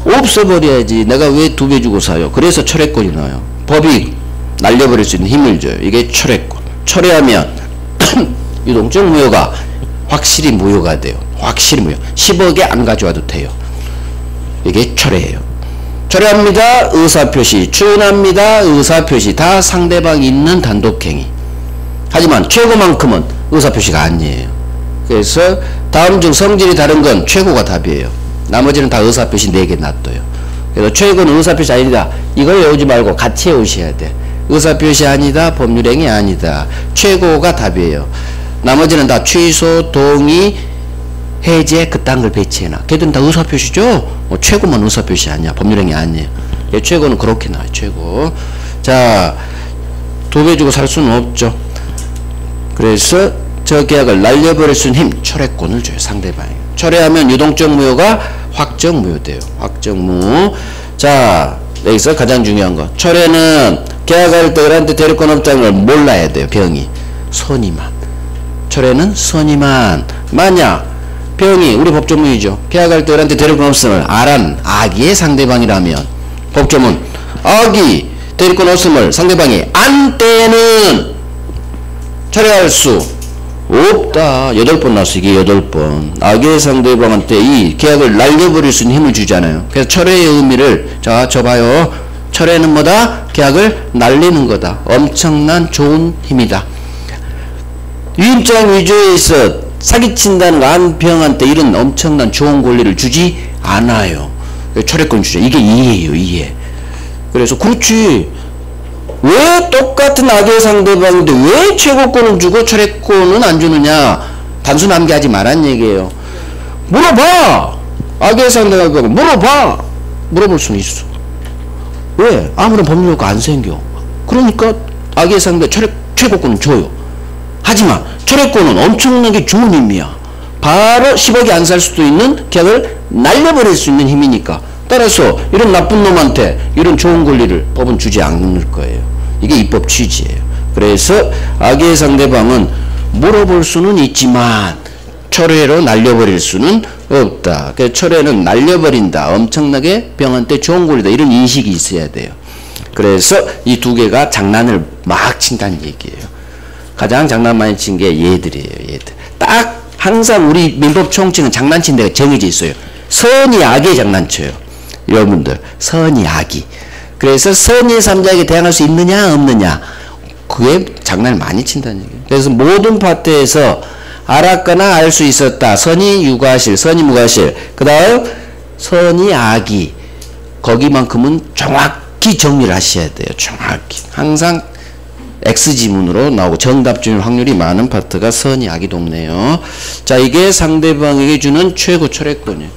없애버려야지. 내가 왜 2배 주고 사요? 그래서 철회권이 나와요. 법이 날려버릴 수 있는 힘을 줘요. 이게 철회권. 철회하면 유동적 무효가 확실히 무효가 돼요. 확실히 무효. 10억에 안 가져와도 돼요. 이게 철회예요. 철회합니다. 의사표시. 추인합니다. 의사표시. 다 상대방이 있는 단독행위. 하지만 최고만큼은 의사표시가 아니에요. 그래서 다음 중 성질이 다른 건 최고가 답이에요. 나머지는 다 의사표시 4개 놔둬요. 그래서 최고는 의사표시 아니다. 이걸 외우지 말고 같이 외우셔야 돼. 의사표시 아니다. 법률행위 아니다. 최고가 답이에요. 나머지는 다 취소, 동의, 해제 그딴 걸 배치해놔. 걔들은 다 의사표시죠? 최고만 의사표시 아니야. 법률행위 아니에요. 최고는 그렇게 나와요. 최고. 자, 2배 주고 살 수는 없죠. 그래서 저 계약을 날려버릴 수 있는 힘, 철회권을 줘요. 상대방이. 철회하면 유동적 무효가 확정 무효돼요. 확정 무효. 자, 여기서 가장 중요한 거. 철회는 계약할 때 그한테 대리권 없다는 걸 몰라야 돼요. 병이. 선의만. 철회는 선의만. 만약 병이 우리 법조문이죠. 계약할 때 그한테 대리권 없음을 알한 악의의 상대방이라면 법조문 악의 대리권 없음을 상대방이 안 때는 철회할 수 없다. 8번 나왔어. 이게 8번. 악의 상대방한테 이 계약을 날려버릴 수 있는 힘을 주잖아요. 그래서 철회의 의미를 자, 저 봐요. 철회는 뭐다? 계약을 날리는 거다. 엄청난 좋은 힘이다. 위임장 위조에 있어 사기친다는 안병한테 이런 엄청난 좋은 권리를 주지 않아요. 철회권 주죠. 이게 이해예요. 이해. 그래서 그렇지. 왜 똑같은 악의 상대방인데 왜 최고권을 주고 철회권은 안 주느냐? 단순 암기하지 말란 얘기예요. 물어봐. 악의 상대방 물어봐. 물어볼 수는 있어. 왜? 아무런 법률효과 안 생겨. 그러니까 악의 상대 최고권은 줘요. 하지만 철회권은 엄청나게 좋은 힘이야. 바로 10억이 안 살 수도 있는 계약을 날려버릴 수 있는 힘이니까. 따라서 이런 나쁜 놈한테 이런 좋은 권리를 법은 주지 않을 거예요. 이게 입법 취지예요. 그래서 악의 상대방은 물어볼 수는 있지만 철회로 날려버릴 수는 없다. 그래서 철회는 날려버린다. 엄청나게 병한테 좋은 권리다. 이런 인식이 있어야 돼요. 그래서 이 2개가 장난을 막 친다는 얘기예요. 가장 장난 많이 친 게 얘들이에요. 얘들. 딱 항상 우리 민법 총칙은 장난친 데가 정해져 있어요. 선이 악에 장난쳐요. 여러분들 선이 악이. 그래서 선의 3자에게 대항할 수 있느냐 없느냐 그게 장난을 많이 친다는 얘기예요. 그래서 모든 파트에서 알았거나 알 수 있었다. 선이 유과실, 선이 무과실. 그 다음 선이 악이. 거기만큼은 정확히 정리를 하셔야 돼요. 정확히. 항상 X지문으로 나오고 정답 줄 확률이 많은 파트가 선이 악이 돕네요. 자, 이게 상대방에게 주는 최고 철회권이에요.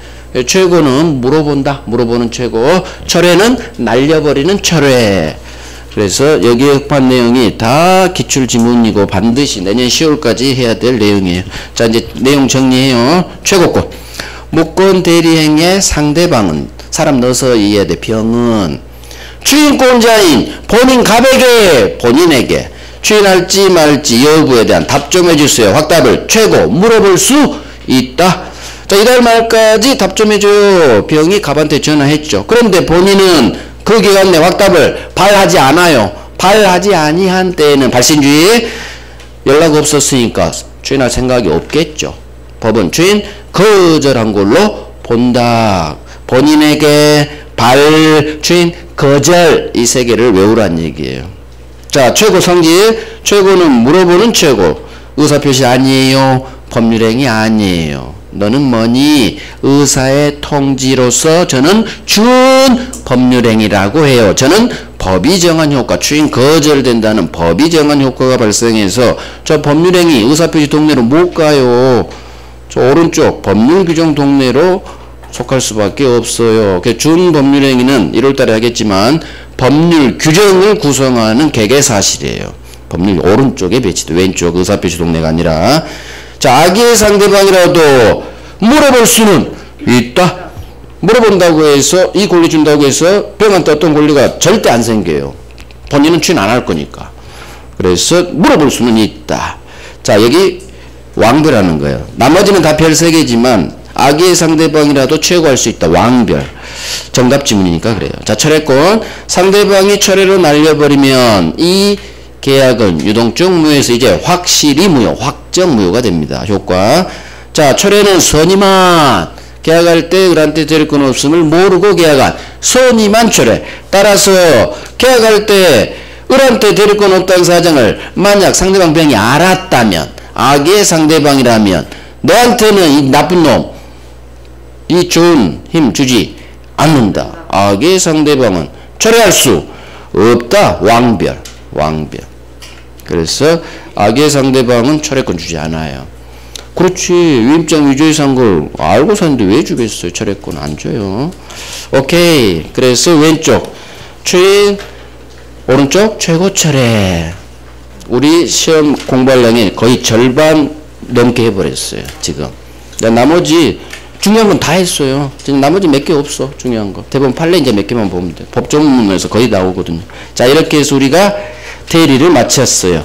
최고는 물어본다. 물어보는 최고. 철회는 날려버리는 철회. 그래서 여기에 흡한 내용이 다 기출지문이고 반드시 내년 10월까지 해야 될 내용이에요. 자, 이제 내용 정리해요. 최고권. 무권 대리행의 상대방은 사람 넣어서 이해해야 돼. 병은 추인권자인 본인 갑에게 본인에게 추인할지 말지 여부에 대한 답 좀 해주세요. 확답을 최고 물어볼 수 있다. 자, 이달 말까지 답 좀 해줘요. 병이 갑한테 전화했죠. 그런데 본인은 그 기간 내 확답을 발하지 않아요. 발하지 아니한 때에는 발신주의 연락 없었으니까 추인할 생각이 없겠죠. 법은 추인 거절한 걸로 본다. 본인에게 발, 추인, 거절 이 3개를 외우란 얘기예요. 자, 최고 성질. 최고는 물어보는 최고. 의사표시 아니에요. 법률행위 아니에요. 너는 뭐니? 의사의 통지로서 저는 준 법률행위라고 해요. 저는 법이 정한 효과, 추인 거절된다는 법이 정한 효과가 발생해서 저 법률행위 의사표시 동네로 못 가요. 저 오른쪽 법률규정 동네로 속할 수밖에 없어요. 준법률행위는 1월달에 하겠지만 법률 규정을 구성하는 개개사실이에요. 법률 오른쪽에 배치돼 왼쪽 의사표시 동네가 아니라. 자, 악의의 상대방이라도 물어볼 수는 있다. 물어본다고 해서 이 권리 준다고 해서 병한테 어떤 권리가 절대 안 생겨요. 본인은 추인 안 할 거니까. 그래서 물어볼 수는 있다. 자, 여기 왕별하는 거예요. 나머지는 다 별 3개지만 악의의 상대방이라도 최고할 수 있다. 왕별. 정답 지문이니까 그래요. 자, 철회권. 상대방이 철회로 날려버리면 이 계약은 유동적 무효에서 이제 확실히 무효, 확정 무효가 됩니다. 효과. 자, 철회는 선의만 계약할 때 을한테 드릴 건 없음을 모르고 계약한 선의만 철회. 따라서 계약할 때 을한테 드릴 건 없다는 사정을 만약 상대방 병이 알았다면, 악의 상대방이라면 너한테는 이 나쁜 놈, 이 좋은 힘 주지 않는다. 악의 상대방은 철회할 수 없다. 왕별. 왕별. 그래서 악의 상대방은 철회권 주지 않아요. 그렇지. 위임장 위조이상 걸 알고 샀는데 왜 주겠어요? 철회권 안 줘요. 오케이. 그래서 왼쪽 추인, 오른쪽 최고 철회. 우리 시험 공부하려니 거의 절반 넘게 해버렸어요. 지금. 나머지 중요한 건 다 했어요. 지금 나머지 몇 개 없어. 중요한 거. 대부분 판례 이제 몇 개만 보면 돼. 법조문에서 거의 나오거든요. 자, 이렇게 해서 우리가 대리를 마쳤어요.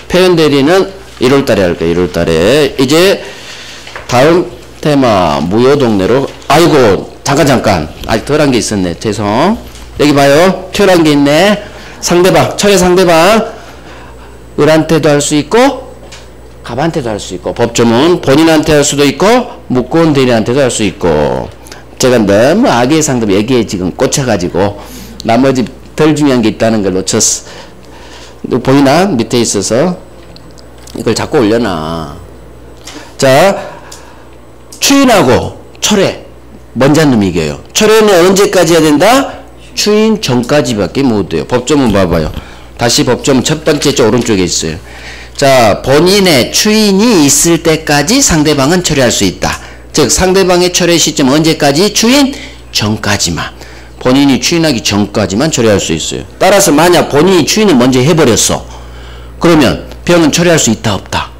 표현 대리는 1월달에 할 거예요. 1월달에. 이제 다음 테마 무효 동네로. 아이고 잠깐 아직 덜한 게 있었네. 죄송. 여기 봐요. 튀어나온 게 있네. 상대방, 철회 상대방 을한테도 할 수 있고 갑한테도 할 수 있고, 법조문 본인한테 할 수도 있고 묻고온 대리한테도 할 수 있고. 제가 너무 악의 상대방 얘기에 지금 꽂혀가지고 나머지 덜 중요한 게 있다는 걸 놓쳤어. 보이나? 밑에 있어서 이걸 자꾸 올려놔. 자, 추인하고 철회 먼저 한 놈이 이겨요. 철회는 언제까지 해야 된다? 추인 전까지밖에 못 돼요. 법조문 봐봐요. 다시 법조문 첫 번째 쪽 오른쪽에 있어요. 자, 본인의 추인이 있을 때까지 상대방은 철회할 수 있다. 즉 상대방의 철회 시점 언제까지? 추인 전까지만. 본인이 추인하기 전까지만 철회할 수 있어요. 따라서 만약 본인이 추인을 먼저 해버렸어. 그러면 병은 철회할 수 있다 없다?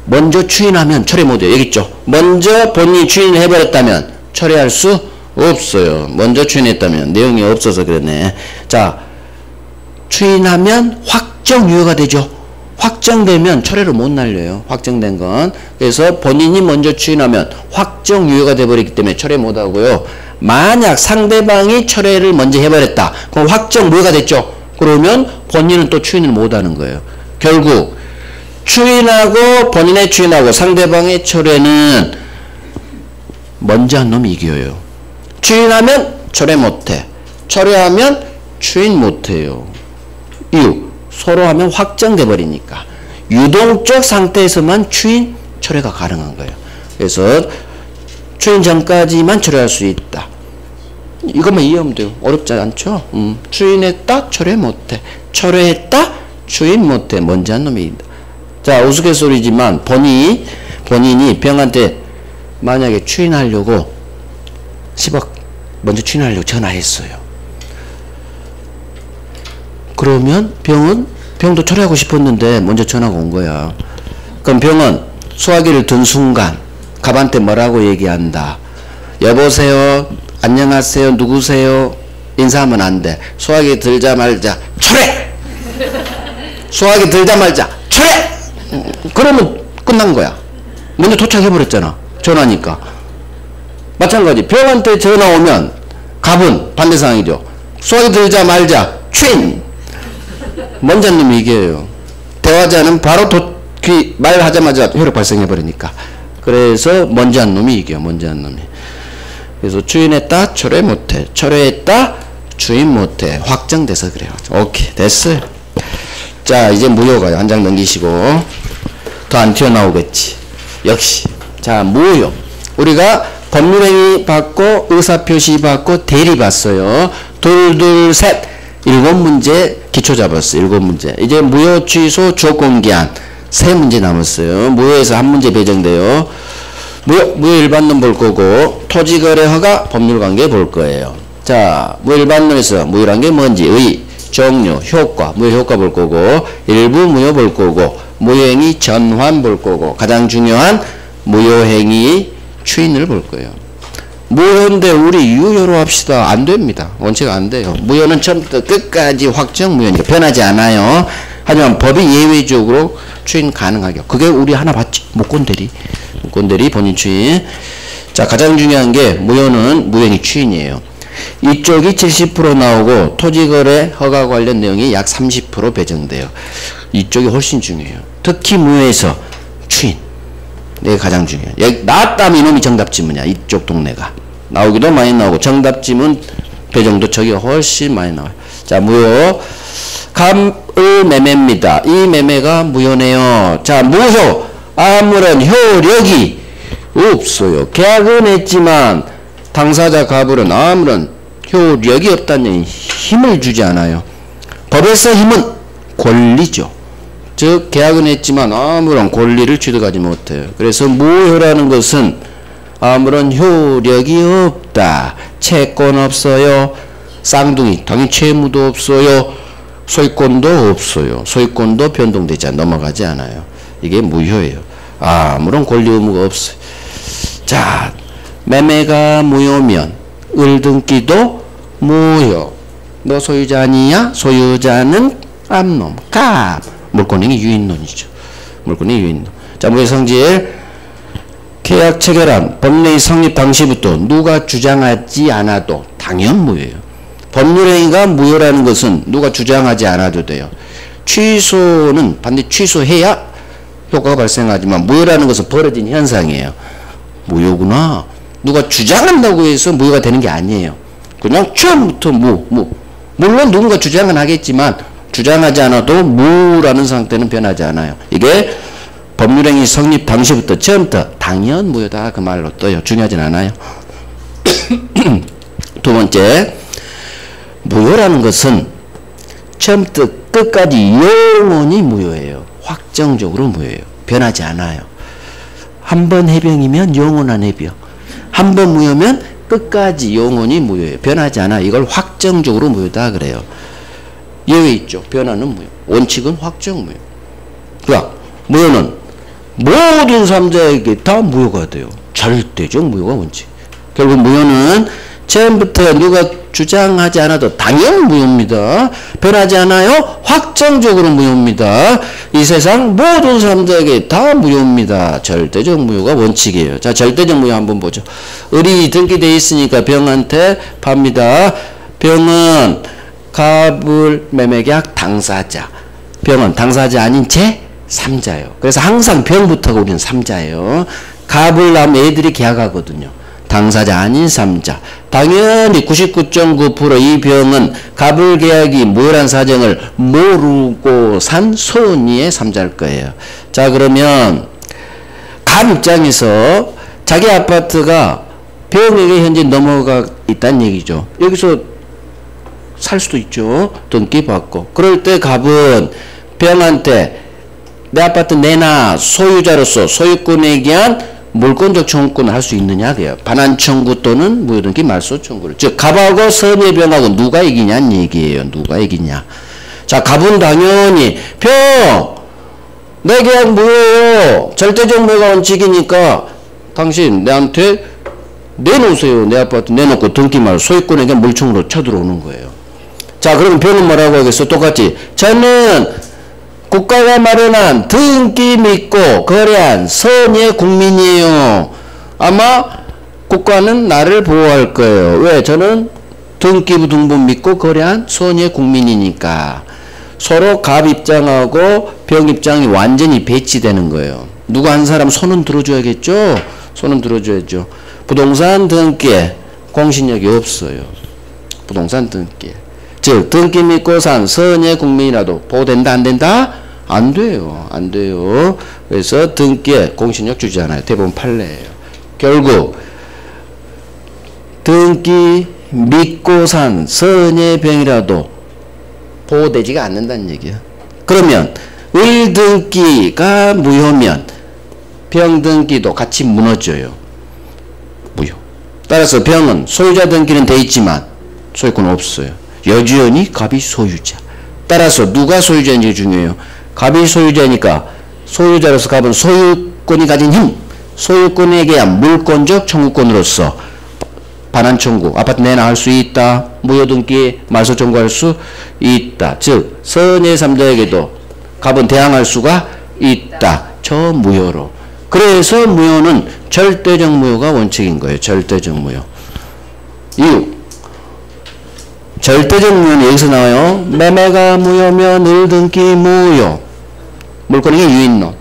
먼저 추인하면 철회 못해요. 여기 있죠. 먼저 본인이 추인을 해버렸다면 철회할 수 없어요. 먼저 추인했다면. 내용이 없어서 그러네. 자, 추인하면 확정 유효가 되죠. 확정되면 철회를 못 날려요. 확정된 건. 그래서 본인이 먼저 추인하면 확정 유효가 돼버리기 때문에 철회 못하고요. 만약 상대방이 철회를 먼저 해버렸다. 그럼 확정 무효가 됐죠. 그러면 본인은 또 추인을 못하는 거예요. 결국 추인하고 본인의 추인하고 상대방의 철회는 먼저 한 놈이 이겨요. 추인하면 철회 못해. 철회하면 추인 못해요. 이유. 서로 하면 확정돼 버리니까. 유동적 상태에서만 추인 철회가 가능한 거예요. 그래서 추인 전까지만 철회할 수 있다. 이것만 이해하면 돼요. 어렵지 않죠? 추인했다 철회 못해. 철회했다 추인 못해. 먼저 한 놈이 있다. 자, 우스갯소리지만 본인이 병한테 만약에 추인하려고 10억 먼저 추인하려고 전화했어요. 그러면 병도 철회하고 싶었는데 먼저 전화가 온 거야. 그럼 병은 소화기를 든 순간 갑한테 뭐라고 얘기한다. 여보세요, 안녕하세요, 누구세요? 인사하면 안 돼. 소화기 들자마자 철회! 소화기 들자마자 철회! 그러면 끝난 거야. 먼저 도착해버렸잖아. 전화니까. 마찬가지. 병한테 전화 오면 갑은 반대 상황이죠. 소화기 들자 말자 추인! 먼저 한 놈이 이겨요. 대화자는 바로 말하자마자 혈액 발생해버리니까. 그래서 먼저 한 놈이 이겨요. 먼저 한 놈이. 그래서 추인했다 철회 못해. 철회했다 추인 못해. 확정돼서 그래요. 오케이 됐어요. 자, 이제 무효가요. 한 장 넘기시고. 더 안 튀어나오겠지. 역시. 자, 무효. 우리가 법률행위 받고 의사표시 받고 대리 봤어요. 둘 셋 7문제 기초 잡았어. 7문제. 이제 무효 취소 주어 공개한 3문제 남았어요. 무효에서 1문제 배정돼요. 무효 일반론 볼 거고 토지거래 허가 법률관계 볼 거예요. 자, 무효 일반론에서 무효란 게 뭔지 의, 종류, 효과, 무효 효과 볼 거고 일부 무효 볼 거고 무효행위 전환 볼 거고 가장 중요한 무효행위 추인을 볼 거예요. 무효인데 우리 유효로 합시다. 안 됩니다. 원칙 안 돼요. 무효는 처음부터 끝까지 확정 무효니까 변하지 않아요. 하지만 법이 예외적으로 추인 가능하게. 그게 우리 하나 봤지. 무권대리. 무권대리 본인 추인. 자, 가장 중요한 게 무효는 무효행위 추인이에요. 이쪽이 70% 나오고 토지거래 허가 관련 내용이 약 30% 배정돼요. 이쪽이 훨씬 중요해요. 특히 무효에서 추인. 이게 가장 중요해요. 여기 나왔다면 이놈이 정답지문이야. 이쪽 동네가. 나오기도 많이 나오고 정답지문 배정도 저기 훨씬 많이 나와요. 자, 무효. 갑을 매매입니다. 이 매매가 무효네요. 자, 무효. 아무런 효력이 없어요. 계약은 했지만 당사자 갑을은 아무런 효력이 없다는 힘을 주지 않아요. 법에서 힘은 권리죠. 즉 계약은 했지만 아무런 권리를 취득하지 못해요. 그래서 무효라는 것은 아무런 효력이 없다. 채권 없어요. 쌍둥이 당연히 채무도 없어요. 소유권도 없어요. 소유권도 변동되지 않아 넘어가지 않아요. 이게 무효예요. 아무런 권리 의무가 없어요. 자, 매매가 무효면 을등기도 무효. 너 소유자 아니냐? 소유자는 암놈, 갑. 물권행위 유인론이죠. 물권행위 유인론. 자, 무효 성질. 계약 체결한 법령의 성립 당시부터 누가 주장하지 않아도 당연 무효예요. 법률행위가 무효라는 것은 누가 주장하지 않아도 돼요. 취소는 반드시 취소해야 효과가 발생하지만 무효라는 것은 벌어진 현상이에요. 무효구나. 누가 주장한다고 해서 무효가 되는 게 아니에요. 그냥 처음부터 물론 누군가 주장은 하겠지만 주장하지 않아도 무라는 상태는 변하지 않아요. 이게 법률행위 성립 당시부터 처음부터 당연 무효다 그 말로 떠요. 중요하진 않아요. 두 번째, 무효라는 것은 처음부터 끝까지 영원히 무효예요. 확정적으로 무효예요. 변하지 않아요. 한 번 해병이면 영원한 해병. 한 번 무효면 끝까지 영원히 무효예요. 변하지 않아. 이걸 확정적으로 무효다 그래요. 예외 있죠. 변하는 무효. 원칙은 확정 무효. 그러니까 무효는 모든 삼자에게 다 무효가 돼요. 절대적 무효가 원칙. 결국 무효는 처음부터 누가 주장하지 않아도 당연 무효입니다. 변하지 않아요? 확정적으로 무효입니다. 이 세상 모든 사람들에게 다 무효입니다. 절대적 무효가 원칙이에요. 자, 절대적 무효 한번 보죠. 을이 등기되어 있으니까 병한테 팝니다. 병은 갑을 매매계약 당사자. 병은 당사자 아닌 제3자예요. 그래서 항상 병부터가 우리는 3자예요. 갑을 낳으면 애들이 계약하거든요. 당사자 아닌 3자. 당연히 99.9% 이 병은 갑을 계약이 무효란 사정을 모르고 산 손이의 3자일 거예요. 자, 그러면 갑 입장에서 자기 아파트가 병에게 현재 넘어가 있다는 얘기죠. 여기서 살 수도 있죠. 등기 받고. 그럴 때 갑은 병한테 내 아파트 내놔 소유자로서 소유권에 대한 물권적 청구권을 할 수 있느냐 그래요. 반환 청구 또는 무효등기 말소 청구를. 즉 갑하고 선의병하고 누가 이기냐는 얘기예요. 누가 이기냐. 자, 갑은 당연히 병 내 계약 무효예요. 절대적 무효가 원칙이니까 당신 내한테 내놓으세요. 내 아파트 내놓고 등기 말 소유권에게 물청으로 쳐들어오는 거예요. 자, 그러면 병은 뭐라고 하겠어? 똑같이 저는 국가가 마련한 등기 믿고 거래한 선의 국민이에요. 아마 국가는 나를 보호할 거예요. 왜? 저는 등기부 등본 믿고 거래한 선의 국민이니까. 서로 갑 입장하고 병 입장이 완전히 배치되는 거예요. 누구 한 사람 손은 들어줘야겠죠? 손은 들어줘야죠. 부동산 등기에 공신력이 없어요. 부동산 등기에. 즉 등기 믿고 산 선의 국민이라도 보호된다 안 된다? 안 돼요. 안 돼요. 그래서 등기에 공신력 주지 않아요. 대부분 판례예요. 결국 등기 믿고 산 선의 병이라도 보호되지가 않는다는 얘기야. 그러면 을등기가 무효면 병등기도 같이 무너져요. 무효. 따라서 병은 소유자 등기는 돼 있지만 소유권 없어요. 여지연히 갑이 소유자. 따라서 누가 소유자인지 중요해요. 갑이 소유자니까 소유자로서 갑은 소유권이 가진 힘, 소유권에 대한 물권적 청구권으로서 반환 청구, 아파트 내놔 할 수 있다. 무효 등기에 말소 청구할 수 있다. 즉 선의 3자에게도 갑은 대항할 수가 있다. 저 무효로. 그래서 무효는 절대적 무효가 원칙인 거예요. 절대적 무효. 이유. 절대적 무효는 여기서 나와요. 매매가 무효면 을등기 무효. 물권에게 유인론.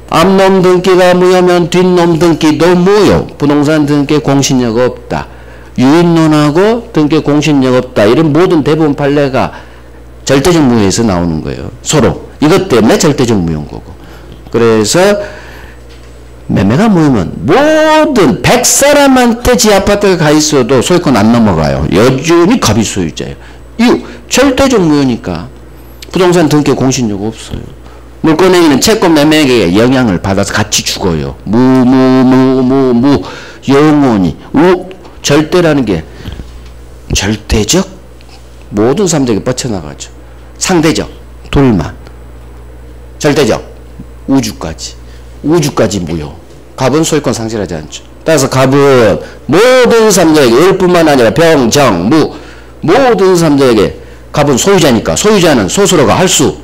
앞놈 등기가 무효면 뒷놈 등기도 무효. 부동산 등기에 공신력 없다. 유인론하고 등기에 공신력 없다. 이런 모든 대부분 판례가 절대적 무효에서 나오는 거예요. 서로. 이것 때문에 절대적 무효인 거고. 그래서 매매가 무효면 모든 100사람한테 지 아파트가 가 있어도 소유권 안 넘어가요. 여전히 갑이 소유자예요. 이유. 절대적 무효니까 부동산 등기에 공신력 없어요. 물권행위는 채권 매매에게 영향을 받아서 같이 죽어요. 영원히. 절대라는 게 절대적 모든 사람들에게 뻗쳐나가죠. 상대적 둘만. 절대적 우주까지 무효. 갑은 소유권 상실하지 않죠. 따라서 갑은 모든 사람들에게 을뿐만 아니라 병, 정, 무 모든 사람들에게 갑은 소유자니까 소유자는 소수로가 할 수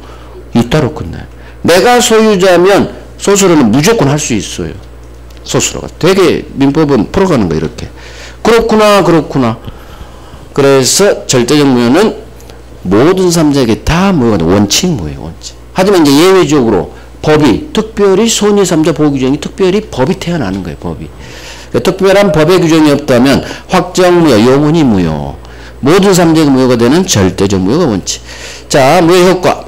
있다로 끝나요. 내가 소유자면 소수로는 무조건 할 수 있어요. 소수로가. 되게 민법은 풀어가는 거예요. 이렇게. 그렇구나. 그래서 절대적 무효는 모든 사람들에게 다 무효가 원칙 무효예요. 원칙. 하지만 이제 예외적으로 법이 특별히 손위 3자 보호 규정이 특별히 법이 태어나는 거예요. 법이. 특별한 법의 규정이 없다면 확정 무효, 영원히 무효. 모든 사람들에게 무효가 되는 절대적 무효가 원칙. 자, 무효 효과.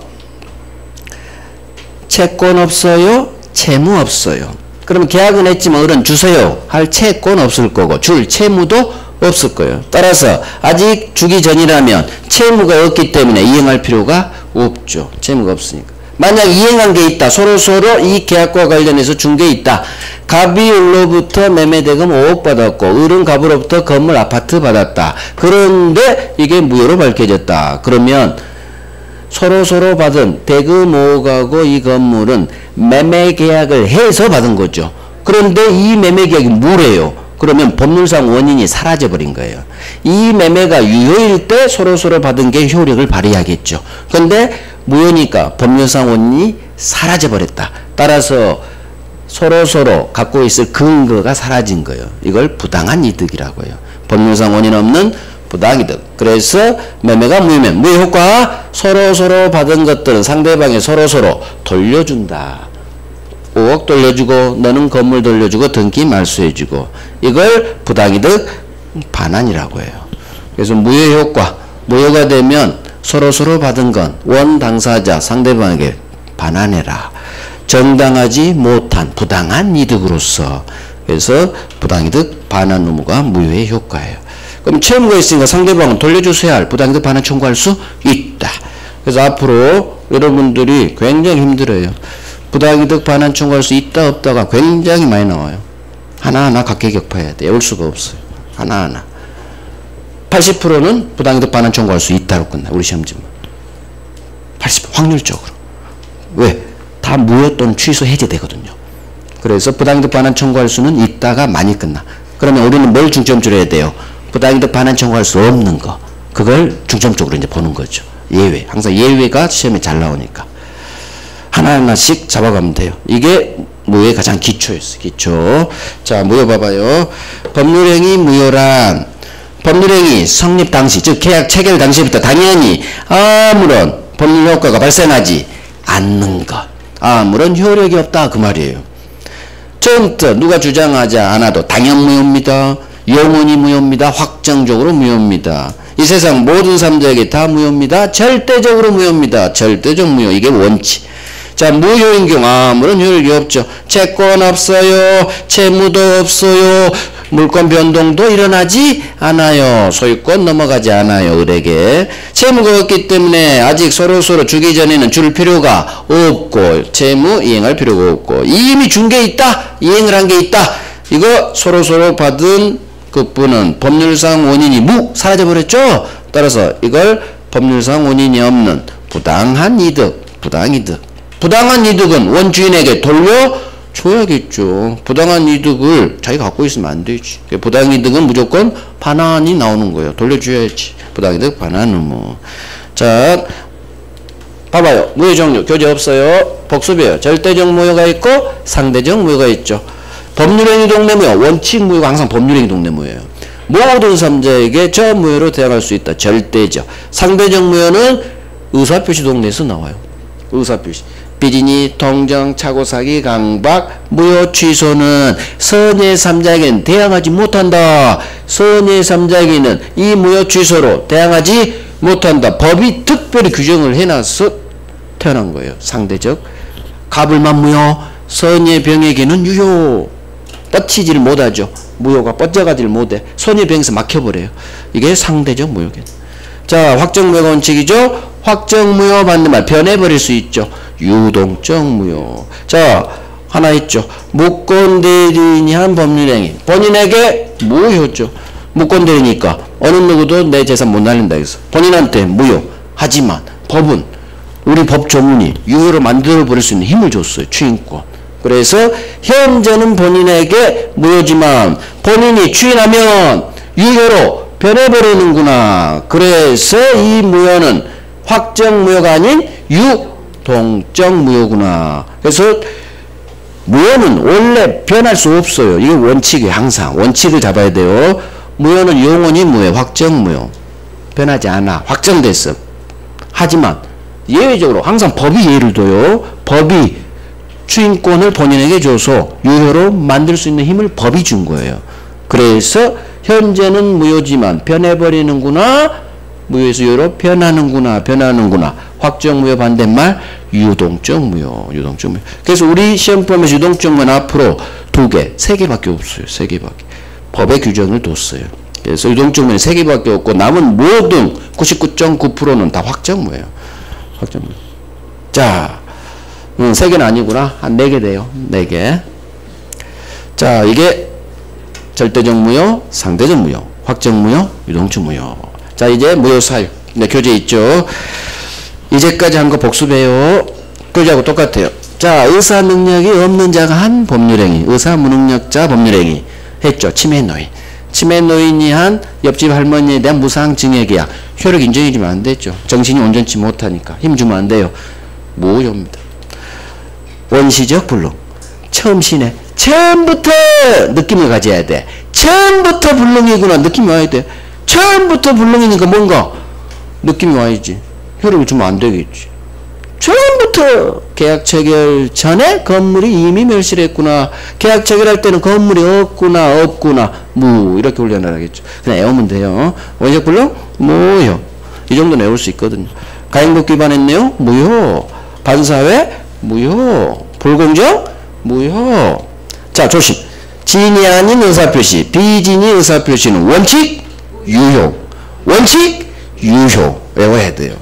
채권 없어요? 채무 없어요. 그러면 계약은 했지만 을은 주세요 할 채권 없을 거고 줄 채무도 없을 거예요. 따라서 아직 주기 전이라면 채무가 없기 때문에 이행할 필요가 없죠. 채무가 없으니까. 만약 이행한 게 있다. 서로 이 계약과 관련해서 준 게 있다. 갑이 을로부터 매매대금 5억 받았고 을은 갑으로부터 건물 아파트 받았다. 그런데 이게 무효로 밝혀졌다. 그러면 서로 받은 대금 5억하고 이 건물은 매매 계약을 해서 받은 거죠. 그런데 이 매매 계약이 무효예요. 그러면 법률상 원인이 사라져버린 거예요. 이 매매가 유효일 때 서로 받은 게 효력을 발휘하겠죠. 그런데 무효니까 법률상 원인이 사라져버렸다. 따라서 서로 갖고 있을 근거가 사라진 거예요. 이걸 부당한 이득이라고 해요. 법률상 원인 없는 부당이득. 그래서 매매가 무효면 무효 효과 서로 받은 것들은 상대방에 서로 돌려준다. 5억 돌려주고 너는 건물 돌려주고 등기 말소해주고 이걸 부당이득 반환이라고 해요. 그래서 무효 효과. 무효가 되면 서로 받은 건 원 당사자 상대방에게 반환해라. 정당하지 못한 부당한 이득으로서. 그래서 부당이득 반환 의무가 무효의 효과예요. 그럼 채무가 있으니까 상대방은 돌려주셔야 할 부당이득 반환 청구할 수 있다. 그래서 앞으로 여러분들이 굉장히 힘들어요. 부당이득 반환 청구할 수 있다 없다가 굉장히 많이 나와요. 하나하나 각계격파해야 돼. 외울 수가 없어요. 하나하나. 80%는 부당이득 반환 청구할 수 있다로 끝나. 우리 시험지만. 80% 확률적으로. 왜? 다 무효 또는 취소 해제되거든요. 그래서 부당이득 반환 청구할 수는 있다가 많이 끝나. 그러면 우리는 뭘 중점적으로 해야 돼요? 부당이득 반환 청구할 수 없는 거. 그걸 중점적으로 이제 보는 거죠. 예외. 항상 예외가 시험에 잘 나오니까. 하나하나씩 잡아가면 돼요. 이게 무효의 가장 기초였어요. 기초. 자, 무효 봐봐요. 법률행위 무효란 법률행위 성립 당시, 즉 계약 체결 당시부터 당연히 아무런 법률 효과가 발생하지 않는 것. 아무런 효력이 없다. 그 말이에요. 처음부터 누가 주장하지 않아도 당연 무효입니다. 영원히 무효입니다. 확정적으로 무효입니다. 이 세상 모든 사람들에게 다 무효입니다. 절대적으로 무효입니다. 절대적 무효. 이게 원칙. 자, 무효인 경우 아무런 효력이 없죠. 채권 없어요. 채무도 없어요. 물권 변동도 일어나지 않아요. 소유권 넘어가지 않아요. 을에게. 채무가 없기 때문에 아직 서로서로 주기 전에는 줄 필요가 없고 채무 이행할 필요가 없고 이미 준 게 있다. 이행을 한 게 있다. 이거 서로서로 받은 그분은 법률상 원인이 사라져 버렸죠. 따라서 이걸 법률상 원인이 없는 부당한 이득. 부당한 이득은 원주인에게 돌려줘야겠죠. 부당한 이득을 자기가 갖고 있으면 안 되지. 부당한 이득은 무조건 반환이 나오는 거예요. 돌려줘야지. 부당한 이득 반환 의무. 자, 봐봐요. 무효 종류 교재 없어요. 복습이에요. 절대적 무효가 있고 상대적 무효가 있죠. 법률행위 동네무효, 원칙 무효가 항상 법률행위 동네무효예요. 모든 삼자에게 저 무효로 대항할 수 있다. 절대적. 상대적 무효는 의사표시 동네에서 나와요. 의사표시. 비리니, 통정, 차고사기, 강박, 무효 취소는 선의 삼자에게는 대항하지 못한다. 선의 삼자에게는 이 무효 취소로 대항하지 못한다. 법이 특별히 규정을 해놔서 태어난 거예요. 상대적. 가불만 무효, 선의 병에게는 유효. 뻗치지를 못하죠. 무효가 뻗져가지를 못해. 선의 병에서 막혀버려요. 이게 상대적 무효겠. 자, 확정무효가 원칙이죠. 확정무효 반대말 변해버릴 수 있죠. 유동적 무효. 자, 하나 있죠. 무권대리인이 한 법률행위. 본인에게 무효죠. 무권대리니까 어느 누구도 내 재산 못 날린다 해서 본인한테 무효. 하지만 법은 우리 법 조문이 유효로 만들어버릴 수 있는 힘을 줬어요. 추인권. 그래서 현재는 본인에게 무효지만 본인이 추인하면 유효로 변해버리는구나. 그래서 이 무효는 확정무효가 아닌 유동적 무효구나. 그래서 무효는 원래 변할 수 없어요. 이게 원칙이에요. 항상 원칙을 잡아야 돼요. 무효는 영원히 무효, 확정무효. 변하지 않아. 확정됐어. 하지만 예외적으로 항상 법이 예를 둬요. 법이 추인권을 본인에게 줘서 유효로 만들 수 있는 힘을 법이 준 거예요. 그래서 현재는 무효지만 변해버리는구나. 무효에서 유효로 변하는구나. 확정무효 반대말 유동적 무효. 그래서 우리 시험범에서 유동적 무효는 앞으로 2개, 3개밖에 없어요. 3개밖에. 법의 규정을 뒀어요. 그래서 유동적 무효는 3개밖에 없고 남은 모든 99.9%는 다 확정무효예요. 확정무효. 자, 3개는 아니구나. 한 4개 돼요. 4개. 자, 이게 절대적 무효, 상대적 무효, 확정 무효, 유동적 무효. 자, 이제 무효 사유. 네, 교재 있죠. 이제까지 한 거 복습해요. 교재하고 똑같아요. 자, 의사 능력이 없는 자가 한 법률행위. 의사 무능력자 법률행위. 했죠. 치매 노인. 치매 노인이 한 옆집 할머니에 대한 무상증여계약. 효력 인정해주면 안 되죠. 정신이 온전치 못하니까. 힘 주면 안 돼요. 무효입니다. 원시적 불능. 처음 시네. 처음부터 느낌을 가져야 돼. 처음부터 불능이구나. 느낌이 와야 돼. 처음부터 불능이니까 뭔가 느낌이 와야지. 효력을 주면 안 되겠지. 처음부터 계약 체결 전에 건물이 이미 멸실했구나. 계약 체결할 때는 건물이 없구나. 이렇게 훈련하겠죠. 그냥 외우면 돼요. 원시적 불능? 무효. 이 정도 외울 수 있거든요. 가행법 위반했네요? 무효. 반사회? 무효. 불공정? 무효. 자, 조심. 진이 아닌 의사표시, 비진이 의사표시는 원칙 유효. 원칙 유효. 외워야 돼요.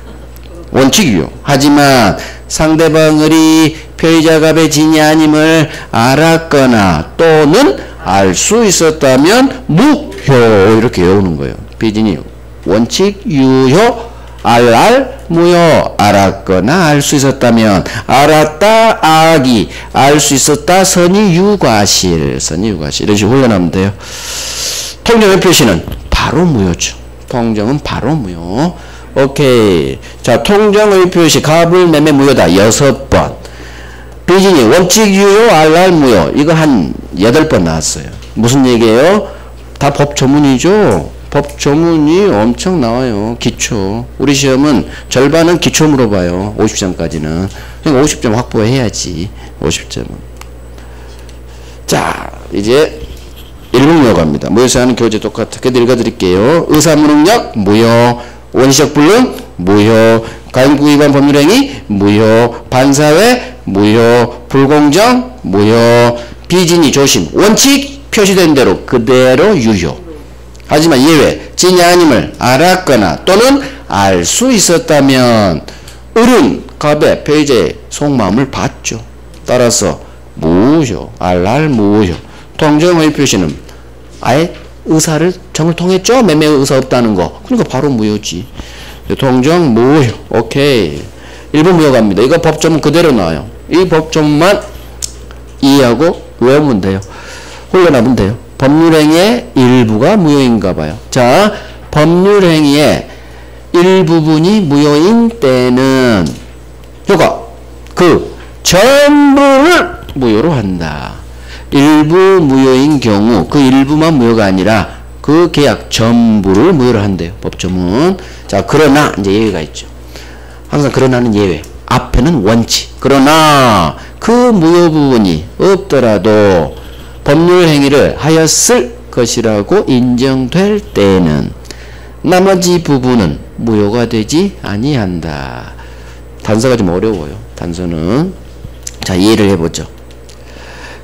원칙 유효. 하지만 상대방의 피해자갑의 진이 아님을 알았거나 또는 알 수 있었다면 무효. 이렇게 외우는 거예요. 비진이 원칙 유효. 무효. 알았거나 알 수 있었다면 알았다 악이 알 수 있었다 선이 유과실. 이런 식으로 훈련하면 돼요. 통정의 표시는 바로 무효죠. 통정은 바로 무효. 오케이. 자, 통정의 표시 갑을 매매 무효다. 6번. 비진이 원칙 유효 무효. 이거 한 8번 나왔어요. 무슨 얘기예요? 다 법 조문이죠. 법 조문이 엄청 나와요. 기초. 우리 시험은 절반은 기초 물어봐요. 50점까지는. 그러니까 50점 확보해야지. 50점은. 자, 이제 일목무효 갑니다. 무효사하는 교재 똑같아. 그래도 읽어드릴게요. 의사무능력 무효. 원시적 불능 무효. 가행법 위반 법률행위 무효. 반사회 무효. 불공정 무효. 비진이 조심. 원칙 표시된 대로 그대로 유효. 하지만 예외. 진이 아님을 알았거나 또는 알 수 있었다면 을은 갑의 배제의 속마음을 봤죠. 따라서 무효. 알랄 무효. 동정의 표시는 아예 의사를 정을 통했죠. 매매 의사 없다는 거. 그러니까 바로 무효지. 동정 무효. 오케이. 1번 무효 갑니다. 이거 법조문 그대로 나와요. 이 법조문만 이해하고 외우면 돼요. 흘러나면 돼요. 법률행위의 일부가 무효인가 봐요. 자, 법률행위의 일부분이 무효인 때는 효과 그 전부를 무효로 한다. 일부 무효인 경우 그 일부만 무효가 아니라 그 계약 전부를 무효로 한대요. 법조문. 자, 그러나 이제 예외가 있죠. 항상 그러나는 예외. 앞에는 원칙. 그러나 그 무효 부분이 없더라도 법률 행위를 하였을 것이라고 인정될 때는 나머지 부분은 무효가 되지 아니한다. 단서가 좀 어려워요. 단서는. 자, 이해를 해보죠.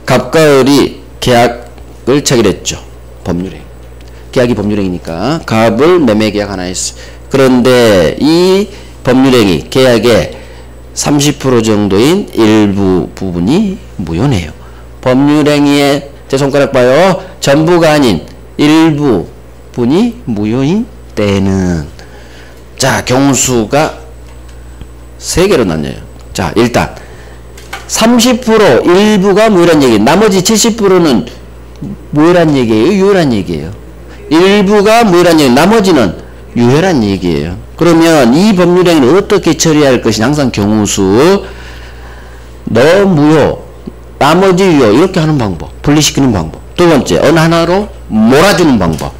갑과 을이 계약을 체결했죠. 법률행. 계약이 법률행위니까 갑을 매매계약 하나 했어. 그런데 이 법률행위 계약의 30% 정도인 일부 부분이 무효네요. 법률행위의 제 손가락 봐요. 전부가 아닌 일부 분이 무효인 때는 자, 경우수가 3개로 나뉘어요. 자, 일단 30% 일부가 무효란 얘기예요. 나머지 70%는 무효란 얘기예요? 유효란 얘기예요? 일부가 무효란 얘기예요. 나머지는 유효란 얘기예요. 그러면 이 법률행위는 어떻게 처리할 것이냐. 항상 경우수 너 무효 나머지 유효 이렇게 하는 방법. 분리시키는 방법. 두 번째 어느 하나로 몰아주는 방법.